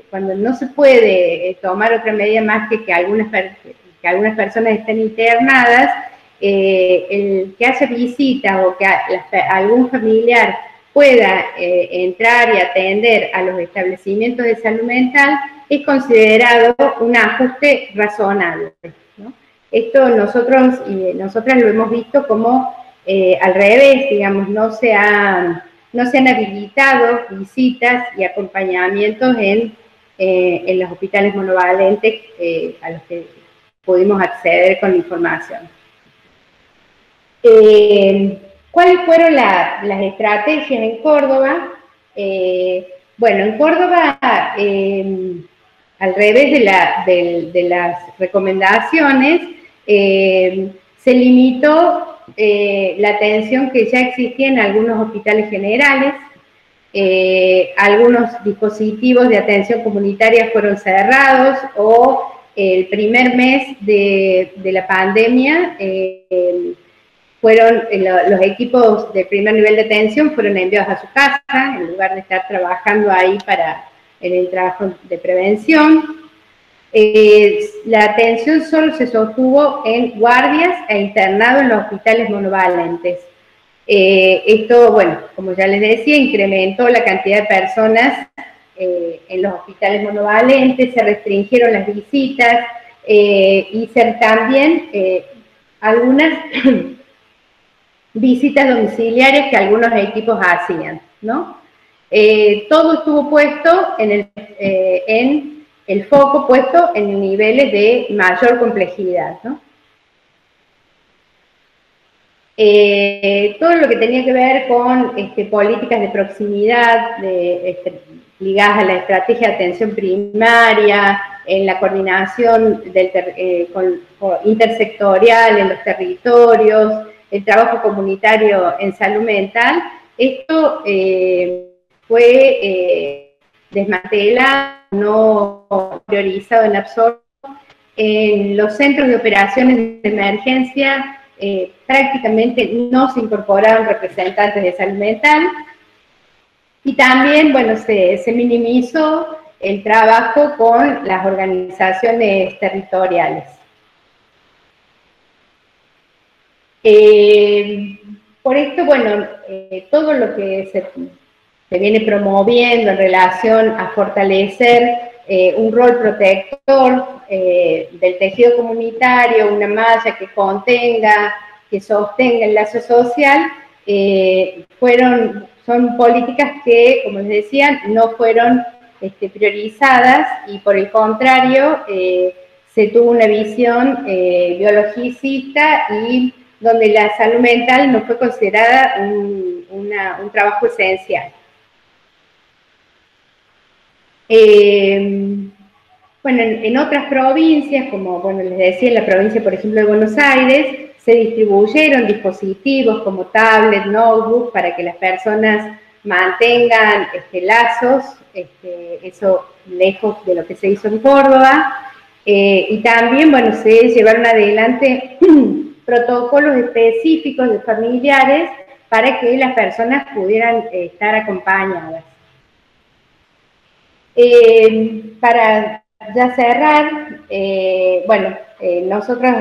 cuando no se puede tomar otra medida más que algunas personas estén internadas, el que haya visitas o que algún familiar pueda entrar y atender a los establecimientos de salud mental es considerado un ajuste razonable, ¿no? Esto nosotras lo hemos visto como al revés, digamos, no se han habilitado visitas y acompañamientos en los hospitales monovalentes a los que pudimos acceder con información. ¿Cuáles fueron las estrategias en Córdoba? Bueno, en Córdoba, al revés de las recomendaciones, se limitó la atención que ya existía en algunos hospitales generales. Algunos dispositivos de atención comunitaria fueron cerrados, o el primer mes de la pandemia los equipos de primer nivel de atención fueron enviados a su casa en lugar de estar trabajando ahí en el trabajo de prevención. La atención solo se sostuvo en guardias e internado en los hospitales monovalentes. Esto, bueno, como ya les decía, incrementó la cantidad de personas en los hospitales monovalentes, se restringieron las visitas y también algunas visitas domiciliarias que algunos equipos hacían, ¿no? Todo estuvo puesto en el foco puesto en niveles de mayor complejidad, ¿no? Todo lo que tenía que ver con políticas de proximidad ligadas a la estrategia de atención primaria, en la coordinación intersectorial en los territorios, el trabajo comunitario en salud mental, esto fue desmantelado, no priorizado en absoluto. En los centros de operaciones de emergencia prácticamente no se incorporaron representantes de salud mental y también, bueno, se minimizó el trabajo con las organizaciones territoriales. Por esto, bueno, todo lo que se viene promoviendo en relación a fortalecer un rol protector del tejido comunitario, una malla que contenga, que sostenga el lazo social, son políticas que, como les decía, no fueron priorizadas y por el contrario se tuvo una visión biologicista y donde la salud mental no fue considerada un trabajo esencial. Bueno, en otras provincias, como bueno, les decía, en la provincia, por ejemplo, de Buenos Aires, se distribuyeron dispositivos como tablets, notebooks, para que las personas mantengan lazos, eso lejos de lo que se hizo en Córdoba, y también, bueno, se llevaron adelante protocolos específicos de familiares para que las personas pudieran estar acompañadas. Para ya cerrar, bueno, nosotros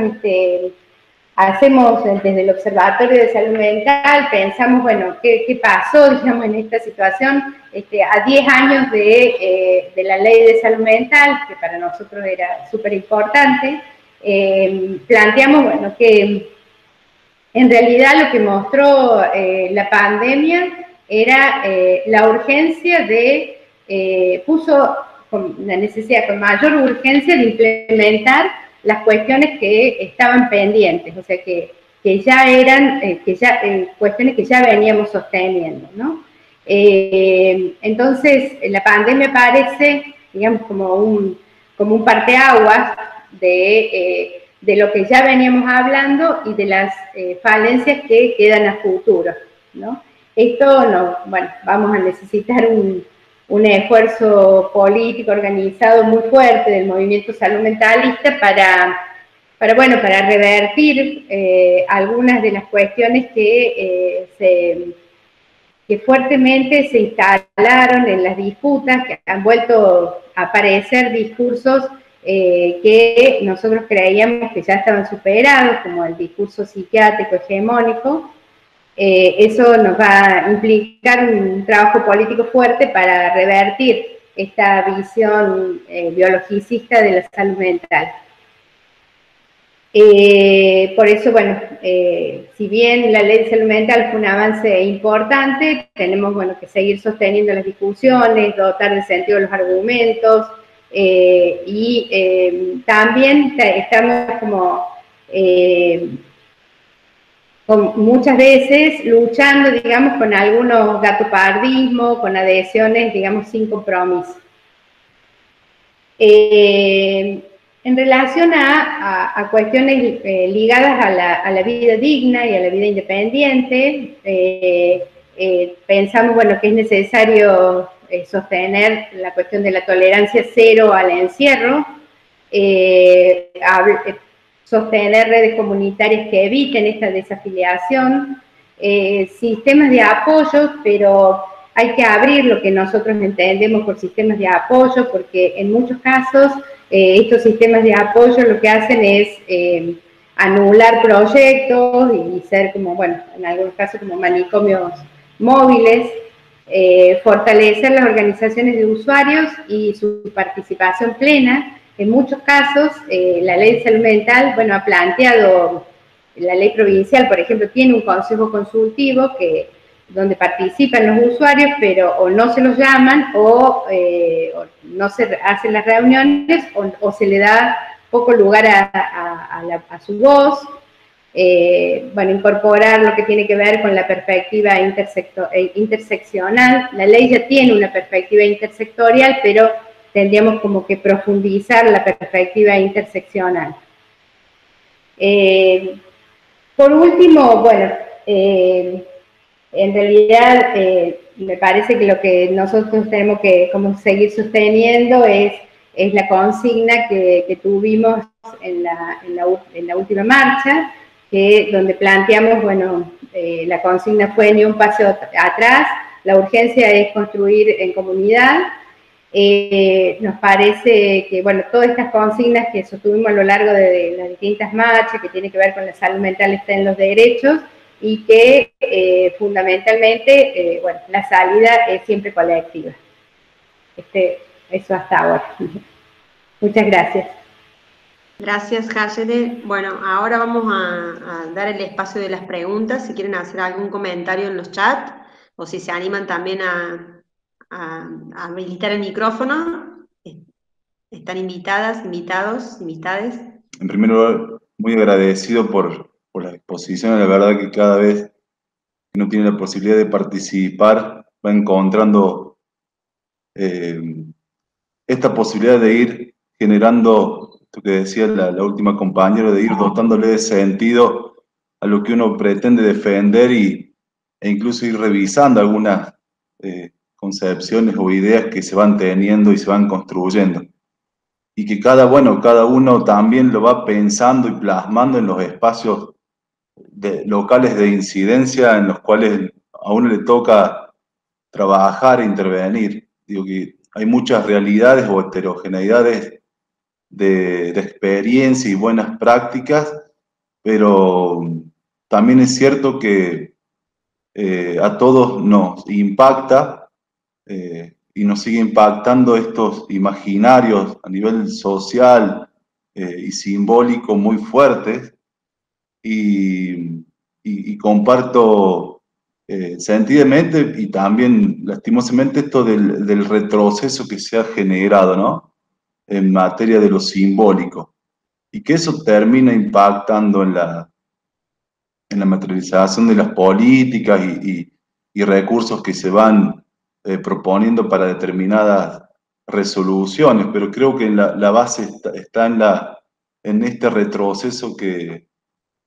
hacemos desde el Observatorio de Salud Mental, pensamos, bueno, ¿qué pasó, digamos, en esta situación? A 10 años de la Ley de Salud Mental, que para nosotros era súper importante, planteamos, bueno, que en realidad lo que mostró la pandemia era la urgencia puso la necesidad con mayor urgencia de implementar las cuestiones que estaban pendientes, o sea, que ya eran cuestiones que ya veníamos sosteniendo, ¿no? Entonces, la pandemia parece, digamos, como un parteaguas de lo que ya veníamos hablando y de las falencias que quedan a futuro, ¿no? Esto, bueno, vamos a necesitar un esfuerzo político organizado muy fuerte del movimiento salud mentalista para revertir algunas de las cuestiones que fuertemente se instalaron en las disputas, que han vuelto a aparecer discursos que nosotros creíamos que ya estaban superados, como el discurso psiquiátrico hegemónico. Eso nos va a implicar un trabajo político fuerte para revertir esta visión biologicista de la salud mental. Por eso, bueno, si bien la Ley de Salud Mental fue un avance importante, tenemos, bueno, que seguir sosteniendo las discusiones, dotar de sentido los argumentos, y también estamos muchas veces luchando, digamos, con algunos gatopardismos, con adhesiones, digamos, sin compromiso. En relación a cuestiones ligadas a la vida digna y a la vida independiente, pensamos, bueno, que es necesario sostener la cuestión de la tolerancia cero al encierro, sostener redes comunitarias que eviten esta desafiliación, sistemas de apoyo, pero hay que abrir lo que nosotros entendemos por sistemas de apoyo, porque en muchos casos estos sistemas de apoyo lo que hacen es anular proyectos y ser como, bueno, en algunos casos como manicomios móviles, fortalecer las organizaciones de usuarios y su participación plena. En muchos casos, la ley de salud mental, bueno, ha planteado, la ley provincial, por ejemplo, tiene un consejo consultivo donde participan los usuarios, pero o no se los llaman o no se hacen las reuniones o se le da poco lugar a su voz. Bueno, incorporar lo que tiene que ver con la perspectiva interseccional. La ley ya tiene una perspectiva intersectorial, pero tendríamos como que profundizar la perspectiva interseccional. Por último, bueno, en realidad me parece que lo que nosotros tenemos que como seguir sosteniendo es la consigna que tuvimos en la última marcha, donde planteamos, bueno, la consigna fue ni un paso atrás, la urgencia es construir en comunidad. Nos parece que, bueno, todas estas consignas que sostuvimos a lo largo de las distintas marchas, que tiene que ver con la salud mental, está en los derechos, y que fundamentalmente, bueno, la salida es siempre colectiva. Eso hasta ahora. Muchas gracias. Gracias, Jayene. Bueno, ahora vamos a dar el espacio de las preguntas, si quieren hacer algún comentario en los chats, o si se animan también a habilitar el micrófono. Están invitadas, invitados, invitades. En primer lugar, muy agradecido por la exposición. La verdad que cada vez que uno tiene la posibilidad de participar, va encontrando esta posibilidad de ir generando, esto que decía la última compañera, de ir dotándole de sentido a lo que uno pretende defender e incluso ir revisando algunas concepciones o ideas que se van teniendo y se van construyendo. Y que cada uno también lo va pensando y plasmando en los espacios locales de incidencia en los cuales a uno le toca trabajar e intervenir. Digo que hay muchas realidades o heterogeneidades de experiencia y buenas prácticas, pero también es cierto que a todos nos impacta y nos sigue impactando estos imaginarios a nivel social y simbólico muy fuertes, y comparto sentidamente y también lastimosamente esto del retroceso que se ha generado, ¿no?, en materia de lo simbólico, y que eso termina impactando en la materialización de las políticas y recursos que se van proponiendo para determinadas resoluciones, pero creo que la base está en este retroceso que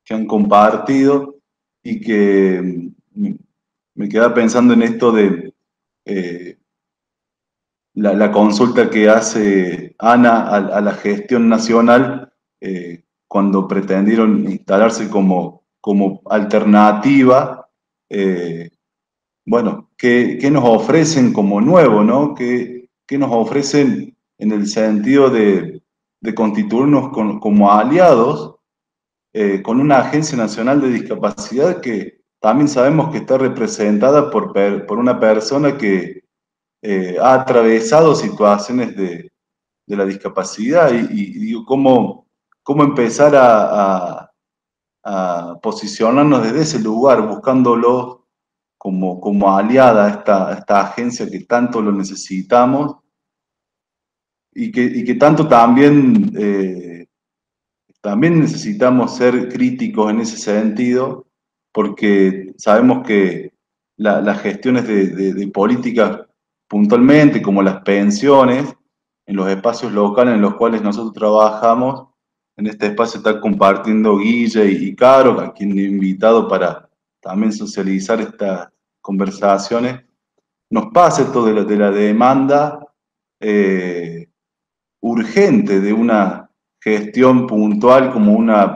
han compartido, y que me quedaba pensando en esto de la consulta que hace Ana a la gestión nacional cuando pretendieron instalarse como alternativa. Bueno, ¿qué nos ofrecen como nuevo, ¿no? ¿Qué nos ofrecen en el sentido de constituirnos como aliados con una Agencia Nacional de Discapacidad que también sabemos que está representada por una persona que ha atravesado situaciones de la discapacidad, y digo, ¿cómo empezar a posicionarnos desde ese lugar, buscándolo como aliada a esta agencia que tanto lo necesitamos y que tanto también necesitamos ser críticos en ese sentido, porque sabemos que las gestiones de políticas puntualmente, como las pensiones, en los espacios locales en los cuales nosotros trabajamos, en este espacio está compartiendo Guille y Caro, a quien he invitado para también socializar estas conversaciones. Nos pasa esto de la demanda urgente de una gestión puntual como una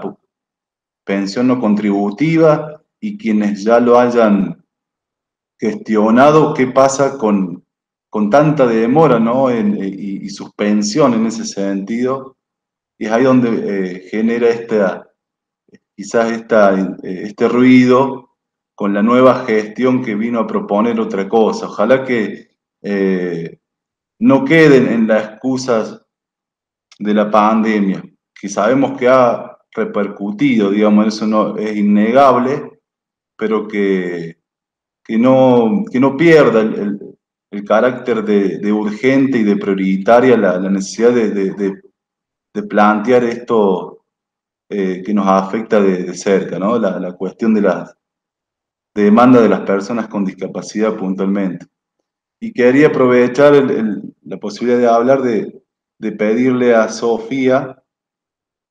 pensión no contributiva, y quienes ya lo hayan gestionado, qué pasa con con tanta demora, ¿no? Y suspensión en ese sentido, y es ahí donde genera quizás este ruido con la nueva gestión que vino a proponer otra cosa. Ojalá que no queden en las excusas de la pandemia, que sabemos que ha repercutido, digamos, eso no es innegable, pero que no pierda el carácter de urgente y de prioritaria la necesidad de plantear esto que nos afecta de cerca, ¿no? La cuestión de demanda de las personas con discapacidad puntualmente. Y quería aprovechar la posibilidad de hablar de pedirle a Sofía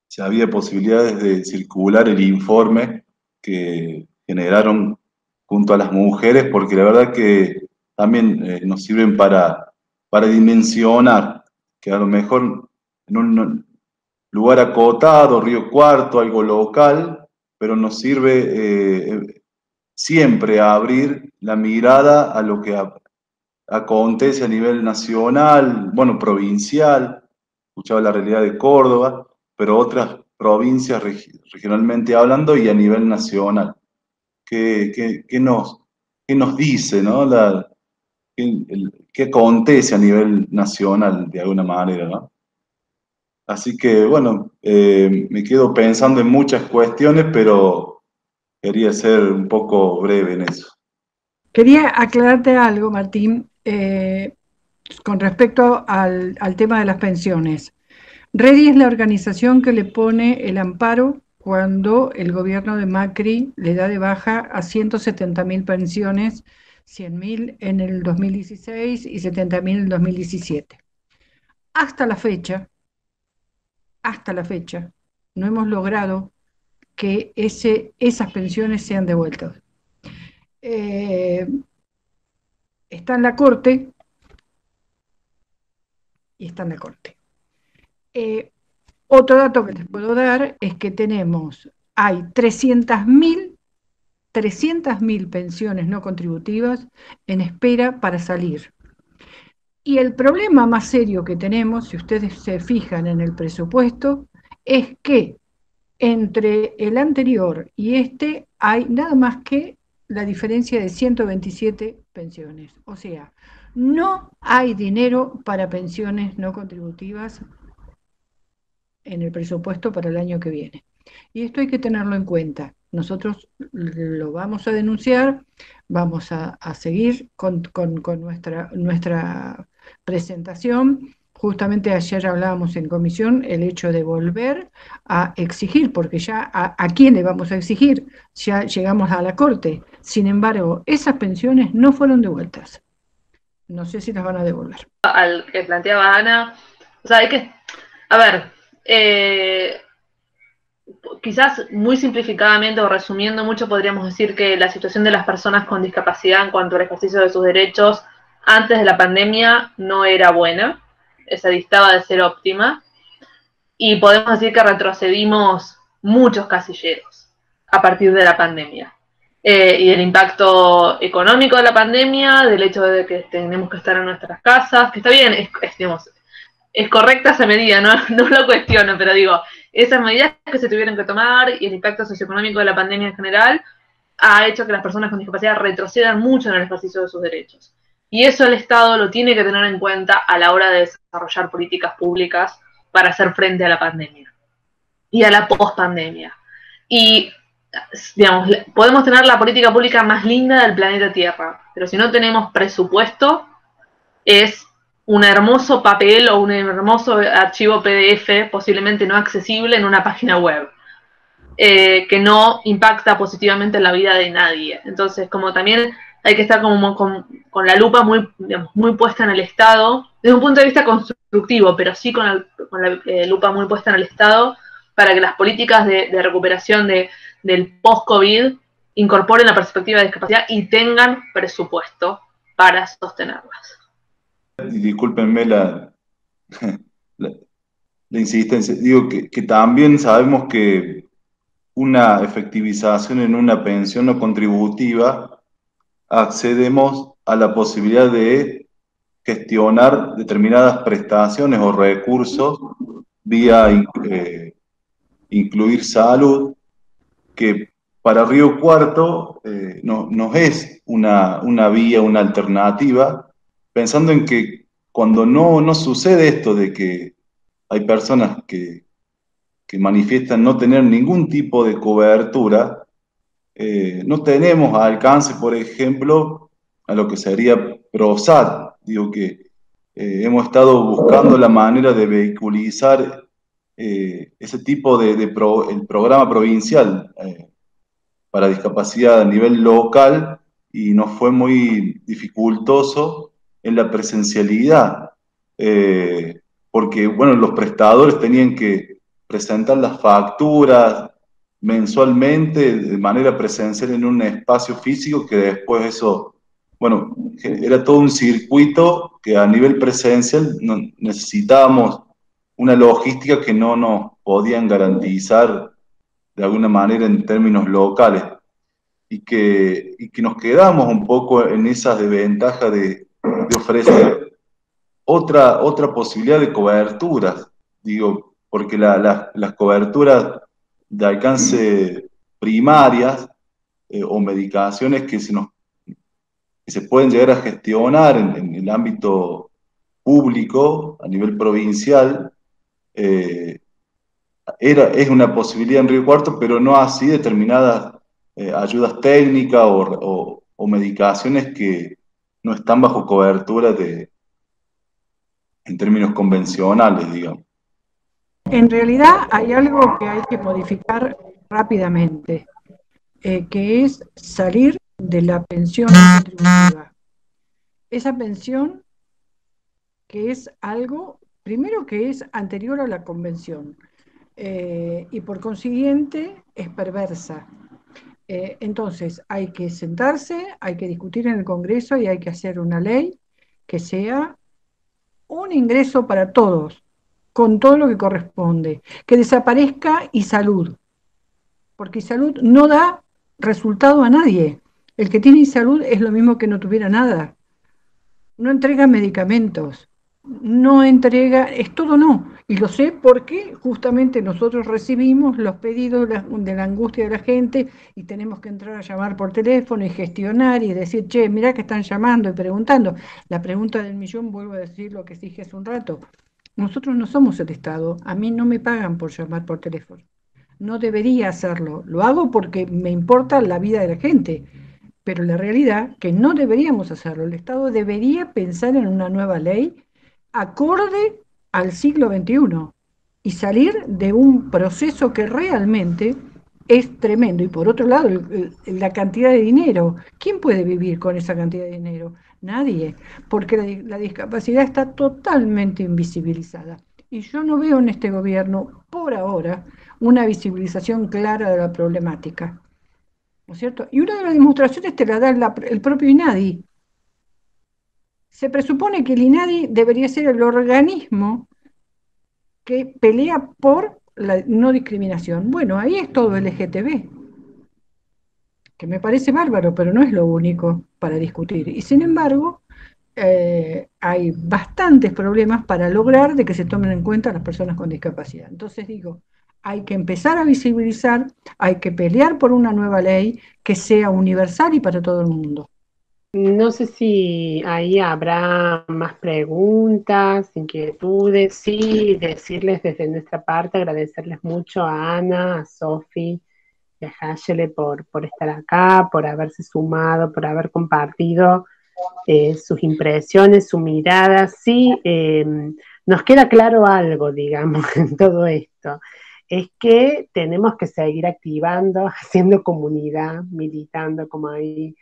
si había posibilidades de circular el informe que generaron junto a las mujeres, porque la verdad que también nos sirven para dimensionar, que a lo mejor en un lugar acotado, Río Cuarto, algo local, pero nos sirve siempre a abrir la mirada a lo que acontece a nivel nacional, bueno, provincial, escuchaba la realidad de Córdoba, pero otras provincias regionalmente hablando y a nivel nacional. ¿Qué qué nos dice, ¿no? ¿Qué acontece a nivel nacional de alguna manera, ¿no? Así que, bueno, me quedo pensando en muchas cuestiones, pero quería ser un poco breve en eso. Quería aclararte algo, Martín, con respecto al tema de las pensiones. REDI es la organización que le pone el amparo cuando el gobierno de Macri le da de baja a 170.000 pensiones, 100.000 en el 2016 y 70.000 en el 2017. Hasta la fecha, no hemos logrado que esas pensiones sean devueltas. Está en la Corte y está en la Corte. Otro dato que les puedo dar es que hay 300.000 pensiones no contributivas en espera para salir. Y el problema más serio que tenemos, si ustedes se fijan en el presupuesto, es que entre el anterior y este hay nada más que la diferencia de 127 pensiones. O sea, no hay dinero para pensiones no contributivas en el presupuesto para el año que viene. Y esto hay que tenerlo en cuenta. Nosotros lo vamos a denunciar, vamos a seguir con nuestra presentación. Justamente ayer hablábamos en comisión el hecho de volver a exigir, porque ya a quién le vamos a exigir, ya llegamos a la Corte. Sin embargo, esas pensiones no fueron devueltas. No sé si las van a devolver. Al que planteaba Ana, o sea, a ver, quizás muy simplificadamente o resumiendo mucho podríamos decir que la situación de las personas con discapacidad en cuanto al ejercicio de sus derechos antes de la pandemia no era buena, se distaba de ser óptima, y podemos decir que retrocedimos muchos casilleros a partir de la pandemia. Y del impacto económico de la pandemia, del hecho de que tenemos que estar en nuestras casas, que está bien, es correcta esa medida, no lo cuestiono, pero digo, esas medidas que se tuvieron que tomar y el impacto socioeconómico de la pandemia en general ha hecho que las personas con discapacidad retrocedan mucho en el ejercicio de sus derechos. Y eso el Estado lo tiene que tener en cuenta a la hora de desarrollar políticas públicas para hacer frente a la pandemia y a la pospandemia. Y, digamos, podemos tener la política pública más linda del planeta Tierra, pero si no tenemos presupuesto, es un hermoso papel o un hermoso archivo PDF posiblemente no accesible en una página web, que no impacta positivamente en la vida de nadie. Entonces, como también hay que estar como con la lupa muy, digamos, muy puesta en el Estado, desde un punto de vista constructivo, pero sí con la lupa muy puesta en el Estado, para que las políticas de recuperación del post-COVID incorporen la perspectiva de discapacidad y tengan presupuesto para sostenerlas. Y discúlpenme la insistencia, digo que también sabemos que una efectivización en una pensión no contributiva accedemos a la posibilidad de gestionar determinadas prestaciones o recursos vía incluir salud, que para Río Cuarto nos es una vía, una alternativa, pensando en que cuando no sucede esto de que hay personas que manifiestan no tener ningún tipo de cobertura, no tenemos alcance, por ejemplo, a lo que sería PROSAT. Digo que hemos estado buscando la manera de vehiculizar ese tipo el programa provincial para discapacidad a nivel local, y nos fue muy dificultoso en la presencialidad, porque bueno, los prestadores tenían que presentar las facturas mensualmente de manera presencial en un espacio físico, que después eso, bueno, era todo un circuito que a nivel presencial necesitábamos una logística que no nos podían garantizar de alguna manera en términos locales, y que nos quedamos un poco en esas desventajas de ofrecer otra posibilidad de coberturas, digo, porque las coberturas de alcance primarias o medicaciones que se pueden llegar a gestionar en el ámbito público a nivel provincial, es una posibilidad en Río Cuarto, pero no así determinadas ayudas técnicas o medicaciones que no están bajo cobertura en términos convencionales, digamos. En realidad hay algo que hay que modificar rápidamente, que es salir de la pensión contributiva. Esa pensión que es algo, primero, que es anterior a la convención, y por consiguiente es perversa. Entonces hay que sentarse, hay que discutir en el Congreso y hay que hacer una ley que sea un ingreso para todos, con todo lo que corresponde, que desaparezca ISalud, porque ISalud no da resultado a nadie. El que tiene ISalud es lo mismo que no tuviera nada. No entrega medicamentos, no entrega, es todo no. Y lo sé porque justamente nosotros recibimos los pedidos de la angustia de la gente y tenemos que entrar a llamar por teléfono y gestionar y decir, che, mirá que están llamando y preguntando. La pregunta del millón, vuelvo a decir lo que dije hace un rato. Nosotros no somos el Estado, a mí no me pagan por llamar por teléfono. No debería hacerlo, lo hago porque me importa la vida de la gente, pero la realidad que no deberíamos hacerlo. El Estado debería pensar en una nueva ley acorde al siglo XXI y salir de un proceso que realmente es tremendo. Y por otro lado, la cantidad de dinero. ¿Quién puede vivir con esa cantidad de dinero? Nadie, porque la discapacidad está totalmente invisibilizada. Y yo no veo en este gobierno, por ahora, una visibilización clara de la problemática. ¿No es cierto? Y una de las demostraciones te la da el propio INADI. Se presupone que el INADI debería ser el organismo que pelea por la no discriminación. Bueno, ahí es todo LGTB, que me parece bárbaro, pero no es lo único para discutir. Y sin embargo, hay bastantes problemas para lograr de que se tomen en cuenta las personas con discapacidad. Entonces digo, hay que empezar a visibilizar, hay que pelear por una nueva ley que sea universal y para todo el mundo. No sé si ahí habrá más preguntas, inquietudes. Sí, decirles desde nuestra parte, agradecerles mucho a Ana, a Sofi y a Hashele por estar acá, por haberse sumado, por haber compartido sus impresiones, su mirada. Sí, nos queda claro algo, digamos, en todo esto. Es que tenemos que seguir activando, haciendo comunidad, militando, como ahí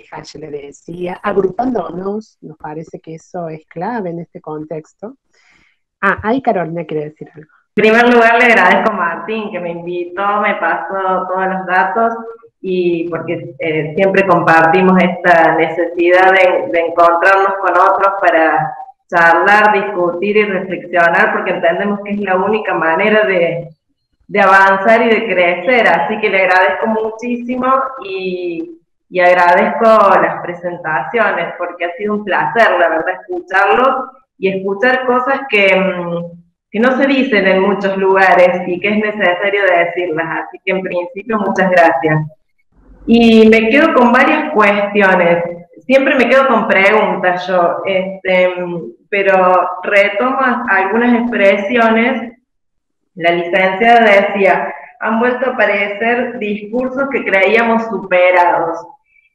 Hashele le decía, agrupándonos. Nos parece que eso es clave en este contexto. Ahí Carolina quiere decir algo. En primer lugar, le agradezco a Martín que me invitó, me pasó todos los datos, y porque siempre compartimos esta necesidad de encontrarnos con otros para charlar, discutir y reflexionar, porque entendemos que es la única manera de avanzar y de crecer. Así que le agradezco muchísimo, y y agradezco las presentaciones porque ha sido un placer, la verdad, escucharlos y escuchar cosas que no se dicen en muchos lugares y que es necesario decirlas, así que en principio muchas gracias. Y me quedo con varias cuestiones, siempre me quedo con preguntas yo, pero retomo algunas expresiones. La licenciada decía, han vuelto a aparecer discursos que creíamos superados.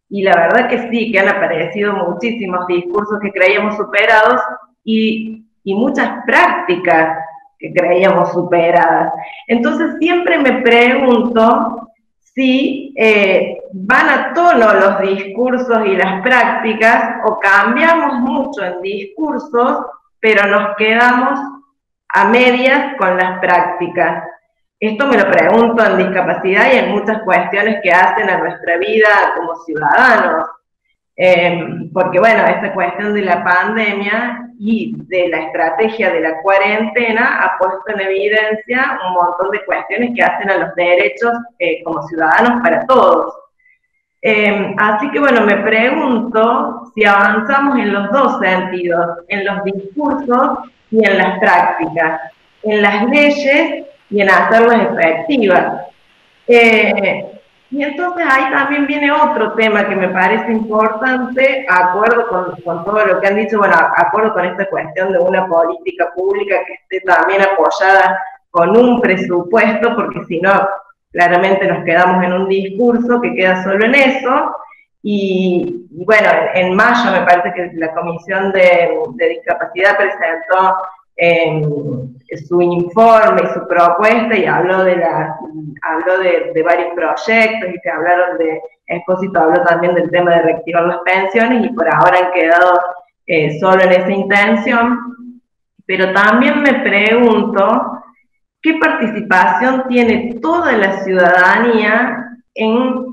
Y la verdad que sí, que han aparecido muchísimos discursos que creíamos superados y muchas prácticas que creíamos superadas. Entonces siempre me pregunto si van a tono los discursos y las prácticas o cambiamos mucho en discursos, pero nos quedamos a medias con las prácticas. Esto me lo pregunto en discapacidad y en muchas cuestiones que hacen a nuestra vida como ciudadanos. Porque bueno, esta cuestión de la pandemia y de la estrategia de la cuarentena ha puesto en evidencia un montón de cuestiones que hacen a los derechos como ciudadanos para todos. Así que bueno, me pregunto si avanzamos en los dos sentidos, en los discursos y en las prácticas, en las leyes y en hacerlas efectivas. Y entonces ahí también viene otro tema que me parece importante, acuerdo con todo lo que han dicho, bueno, acuerdo con esta cuestión de una política pública que esté también apoyada con un presupuesto, porque si no, claramente nos quedamos en un discurso que queda solo en eso. Y bueno, en mayo me parece que la Comisión de Discapacidad presentó su informe y su propuesta y habló de varios proyectos y se hablaron de, Expósito habló también del tema de reactivar las pensiones y por ahora han quedado solo en esa intención, pero también me pregunto qué participación tiene toda la ciudadanía en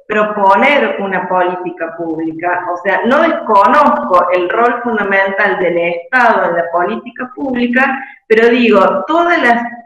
proponer una política pública. O sea, no desconozco el rol fundamental del Estado en la política pública, pero digo, todas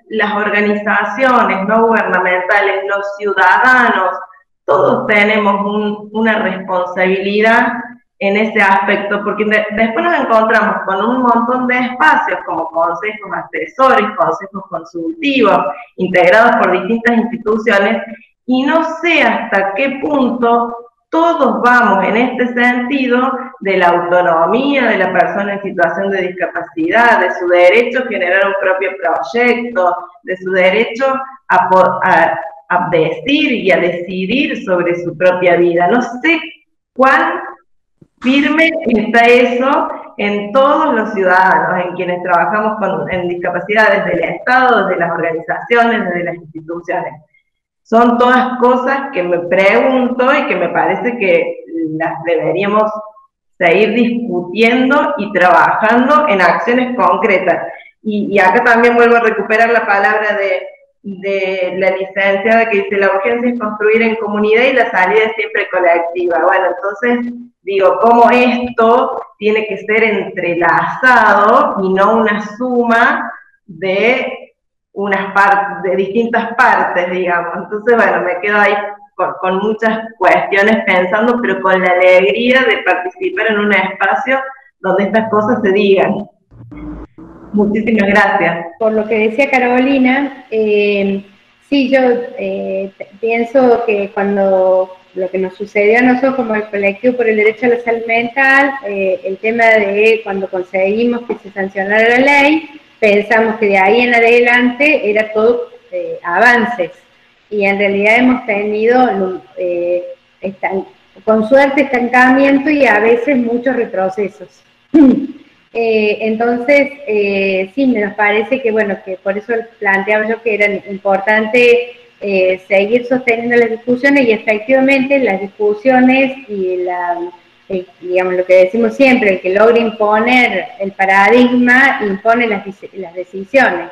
las organizaciones no gubernamentales, los ciudadanos, todos tenemos una responsabilidad en ese aspecto, porque después nos encontramos con un montón de espacios como consejos asesores, consejos consultivos, integrados por distintas instituciones, y no sé hasta qué punto todos vamos en este sentido de la autonomía de la persona en situación de discapacidad, de su derecho a generar un propio proyecto, de su derecho a decir y a decidir sobre su propia vida. No sé cuán firme está eso en todos los ciudadanos, en quienes trabajamos en discapacidad, desde el Estado, desde las organizaciones, desde las instituciones. Son todas cosas que me pregunto y que me parece que las deberíamos seguir discutiendo y trabajando en acciones concretas. Y acá también vuelvo a recuperar la palabra de la licenciada que dice, la urgencia es construir en comunidad y la salida es siempre colectiva. Bueno, entonces digo, cómo esto tiene que ser entrelazado y no una suma de de distintas partes, digamos. Entonces, bueno, me quedo ahí con muchas cuestiones pensando, pero con la alegría de participar en un espacio donde estas cosas se digan. Muchísimas gracias. Por lo que decía Carolina, sí, yo pienso que cuando lo que nos sucedió a nosotros como el colectivo por el derecho a la salud mental, el tema de cuando conseguimos que se sancionara la ley, pensamos que de ahí en adelante era todo avances, y en realidad hemos tenido, con suerte, estancamiento y a veces muchos retrocesos. Entonces, sí, nos parece que, bueno, que por eso planteaba yo que era importante seguir sosteniendo las discusiones, y efectivamente las discusiones y digamos lo que decimos siempre, el que logra imponer el paradigma impone las decisiones.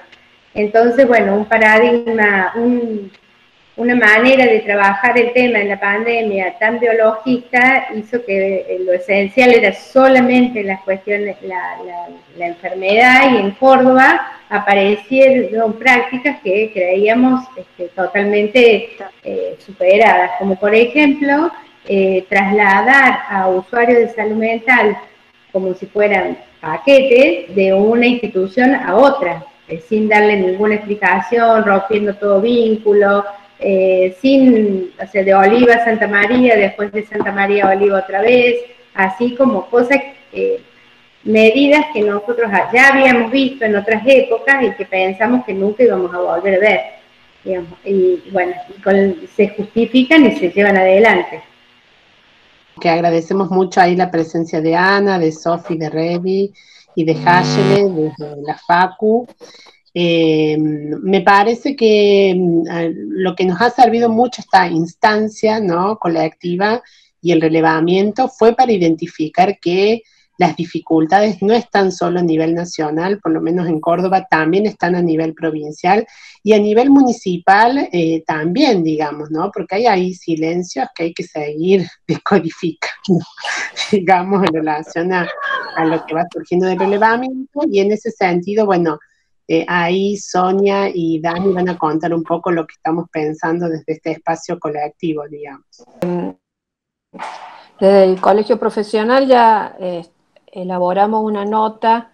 Entonces, bueno, un paradigma, una manera de trabajar el tema en la pandemia tan biologista hizo que lo esencial era solamente las cuestiones, la enfermedad, y en Córdoba aparecieron prácticas que creíamos totalmente superadas, como por ejemplo trasladar a usuarios de salud mental como si fueran paquetes de una institución a otra, sin darle ninguna explicación, rompiendo todo vínculo, o sea, de Oliva a Santa María, después de Santa María a Oliva otra vez, así como cosas, medidas que nosotros ya habíamos visto en otras épocas y que pensamos que nunca íbamos a volver a ver, digamos, y bueno, se justifican y se llevan adelante. Que agradecemos mucho ahí la presencia de Ana, de Sofi, de Revi y de Hashele, desde la Facu. Me parece que lo que nos ha servido mucho esta instancia, ¿no?, colectiva y el relevamiento fue para identificar que las dificultades no están solo a nivel nacional, por lo menos en Córdoba, también están a nivel provincial y a nivel municipal también, digamos, ¿no? Porque hay ahí silencios que hay que seguir descodificando, digamos, en relación a lo que va surgiendo del relevamiento, y en ese sentido, bueno, ahí Sonia y Dani van a contar un poco lo que estamos pensando desde este espacio colectivo, digamos. Desde el Colegio Profesional ya elaboramos una nota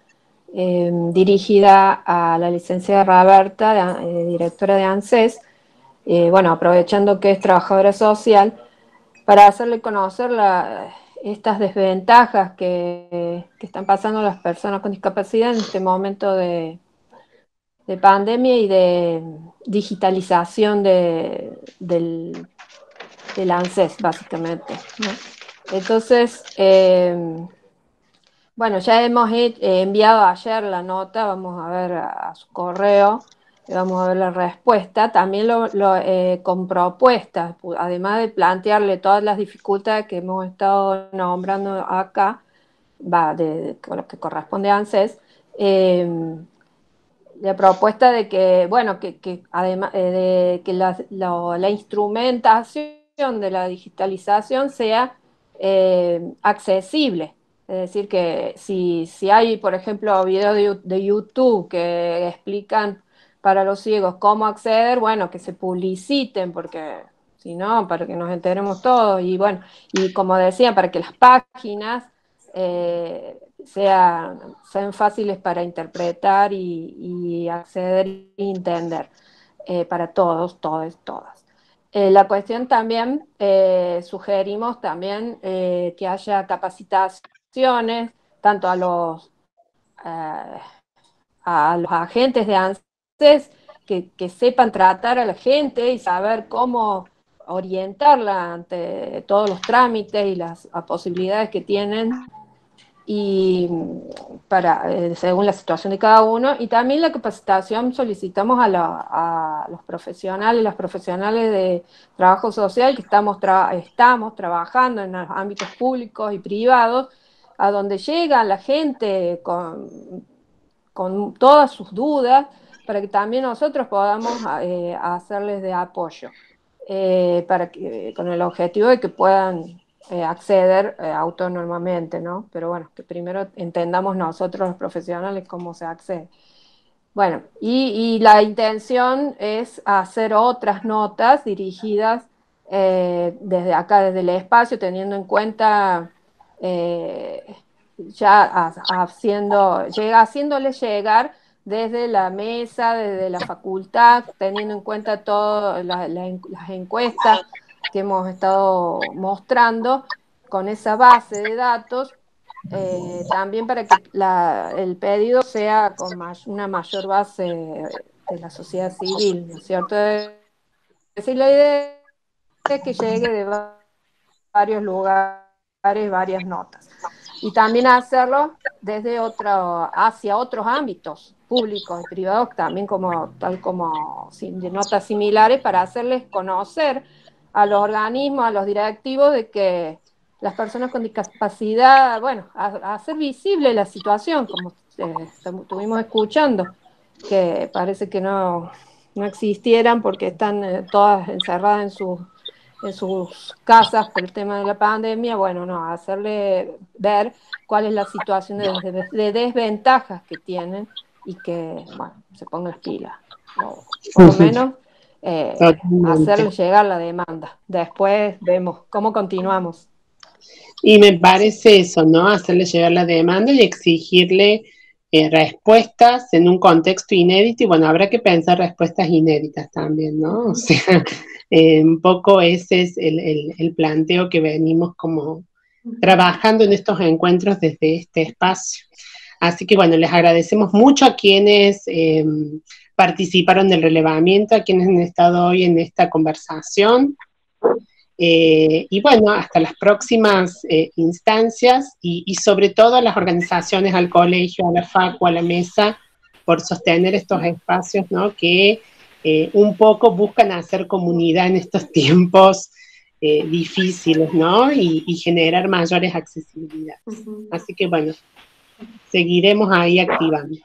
dirigida a la licenciada Roberta, directora de ANSES, bueno, aprovechando que es trabajadora social, para hacerle conocer estas desventajas que están pasando las personas con discapacidad en este momento de pandemia y de digitalización del ANSES, básicamente, ¿no? Entonces, bueno, ya hemos enviado ayer la nota, vamos a ver a su correo, vamos a ver la respuesta, también con propuestas, además de plantearle todas las dificultades que hemos estado nombrando acá, con lo que corresponde a ANSES, la propuesta de que, bueno, que además de que la instrumentación de la digitalización sea accesible. Es decir, que si hay, por ejemplo, videos de YouTube que explican para los ciegos cómo acceder, bueno, que se publiciten, porque si no, para que nos enteremos todos. Y bueno, y como decía, para que las páginas sean fáciles para interpretar y acceder y entender para todos, todas. La cuestión también, sugerimos también que haya capacitaciones tanto a los agentes de ANSES que sepan tratar a la gente y saber cómo orientarla ante todos los trámites y las posibilidades que tienen y según la situación de cada uno. Y también la capacitación solicitamos a los profesionales, las profesionales de trabajo social que estamos trabajando en los ámbitos públicos y privados, a donde llega la gente con todas sus dudas, para que también nosotros podamos hacerles de apoyo, con el objetivo de que puedan acceder autónomamente, ¿no? Pero bueno, que primero entendamos nosotros los profesionales cómo se accede. Bueno, y la intención es hacer otras notas dirigidas desde acá, desde el espacio, teniendo en cuenta haciéndoles llegar desde la mesa, desde la facultad, teniendo en cuenta todas las encuestas que hemos estado mostrando, con esa base de datos, también para que el pedido sea con una mayor base de la sociedad civil, ¿no es cierto? Es decir, la idea es que llegue de varios lugares, varias notas. Y también hacerlo hacia otros ámbitos públicos y privados, también tal como de notas similares, para hacerles conocer a los organismos, a los directivos, de que las personas con discapacidad, bueno, hacer visible la situación, como estuvimos escuchando, que parece que no existieran porque están todas encerradas en sus casas por el tema de la pandemia. Bueno, no, hacerle ver cuál es la situación de desventajas que tienen y que, bueno, se pongan las pilas. O por lo menos hacerle llegar la demanda. Después vemos cómo continuamos. Y me parece eso, ¿no? Hacerle llegar la demanda y exigirle respuestas en un contexto inédito, y bueno, habrá que pensar respuestas inéditas también, ¿no? O sea, un poco ese es el planteo que venimos como trabajando en estos encuentros desde este espacio. Así que bueno, les agradecemos mucho a quienes participaron del relevamiento, a quienes han estado hoy en esta conversación. Y bueno, hasta las próximas instancias y sobre todo a las organizaciones, al colegio, a la facu, a la mesa, por sostener estos espacios, ¿no? Que un poco buscan hacer comunidad en estos tiempos difíciles, ¿no? Y generar mayores accesibilidades. Así que bueno, seguiremos ahí activando.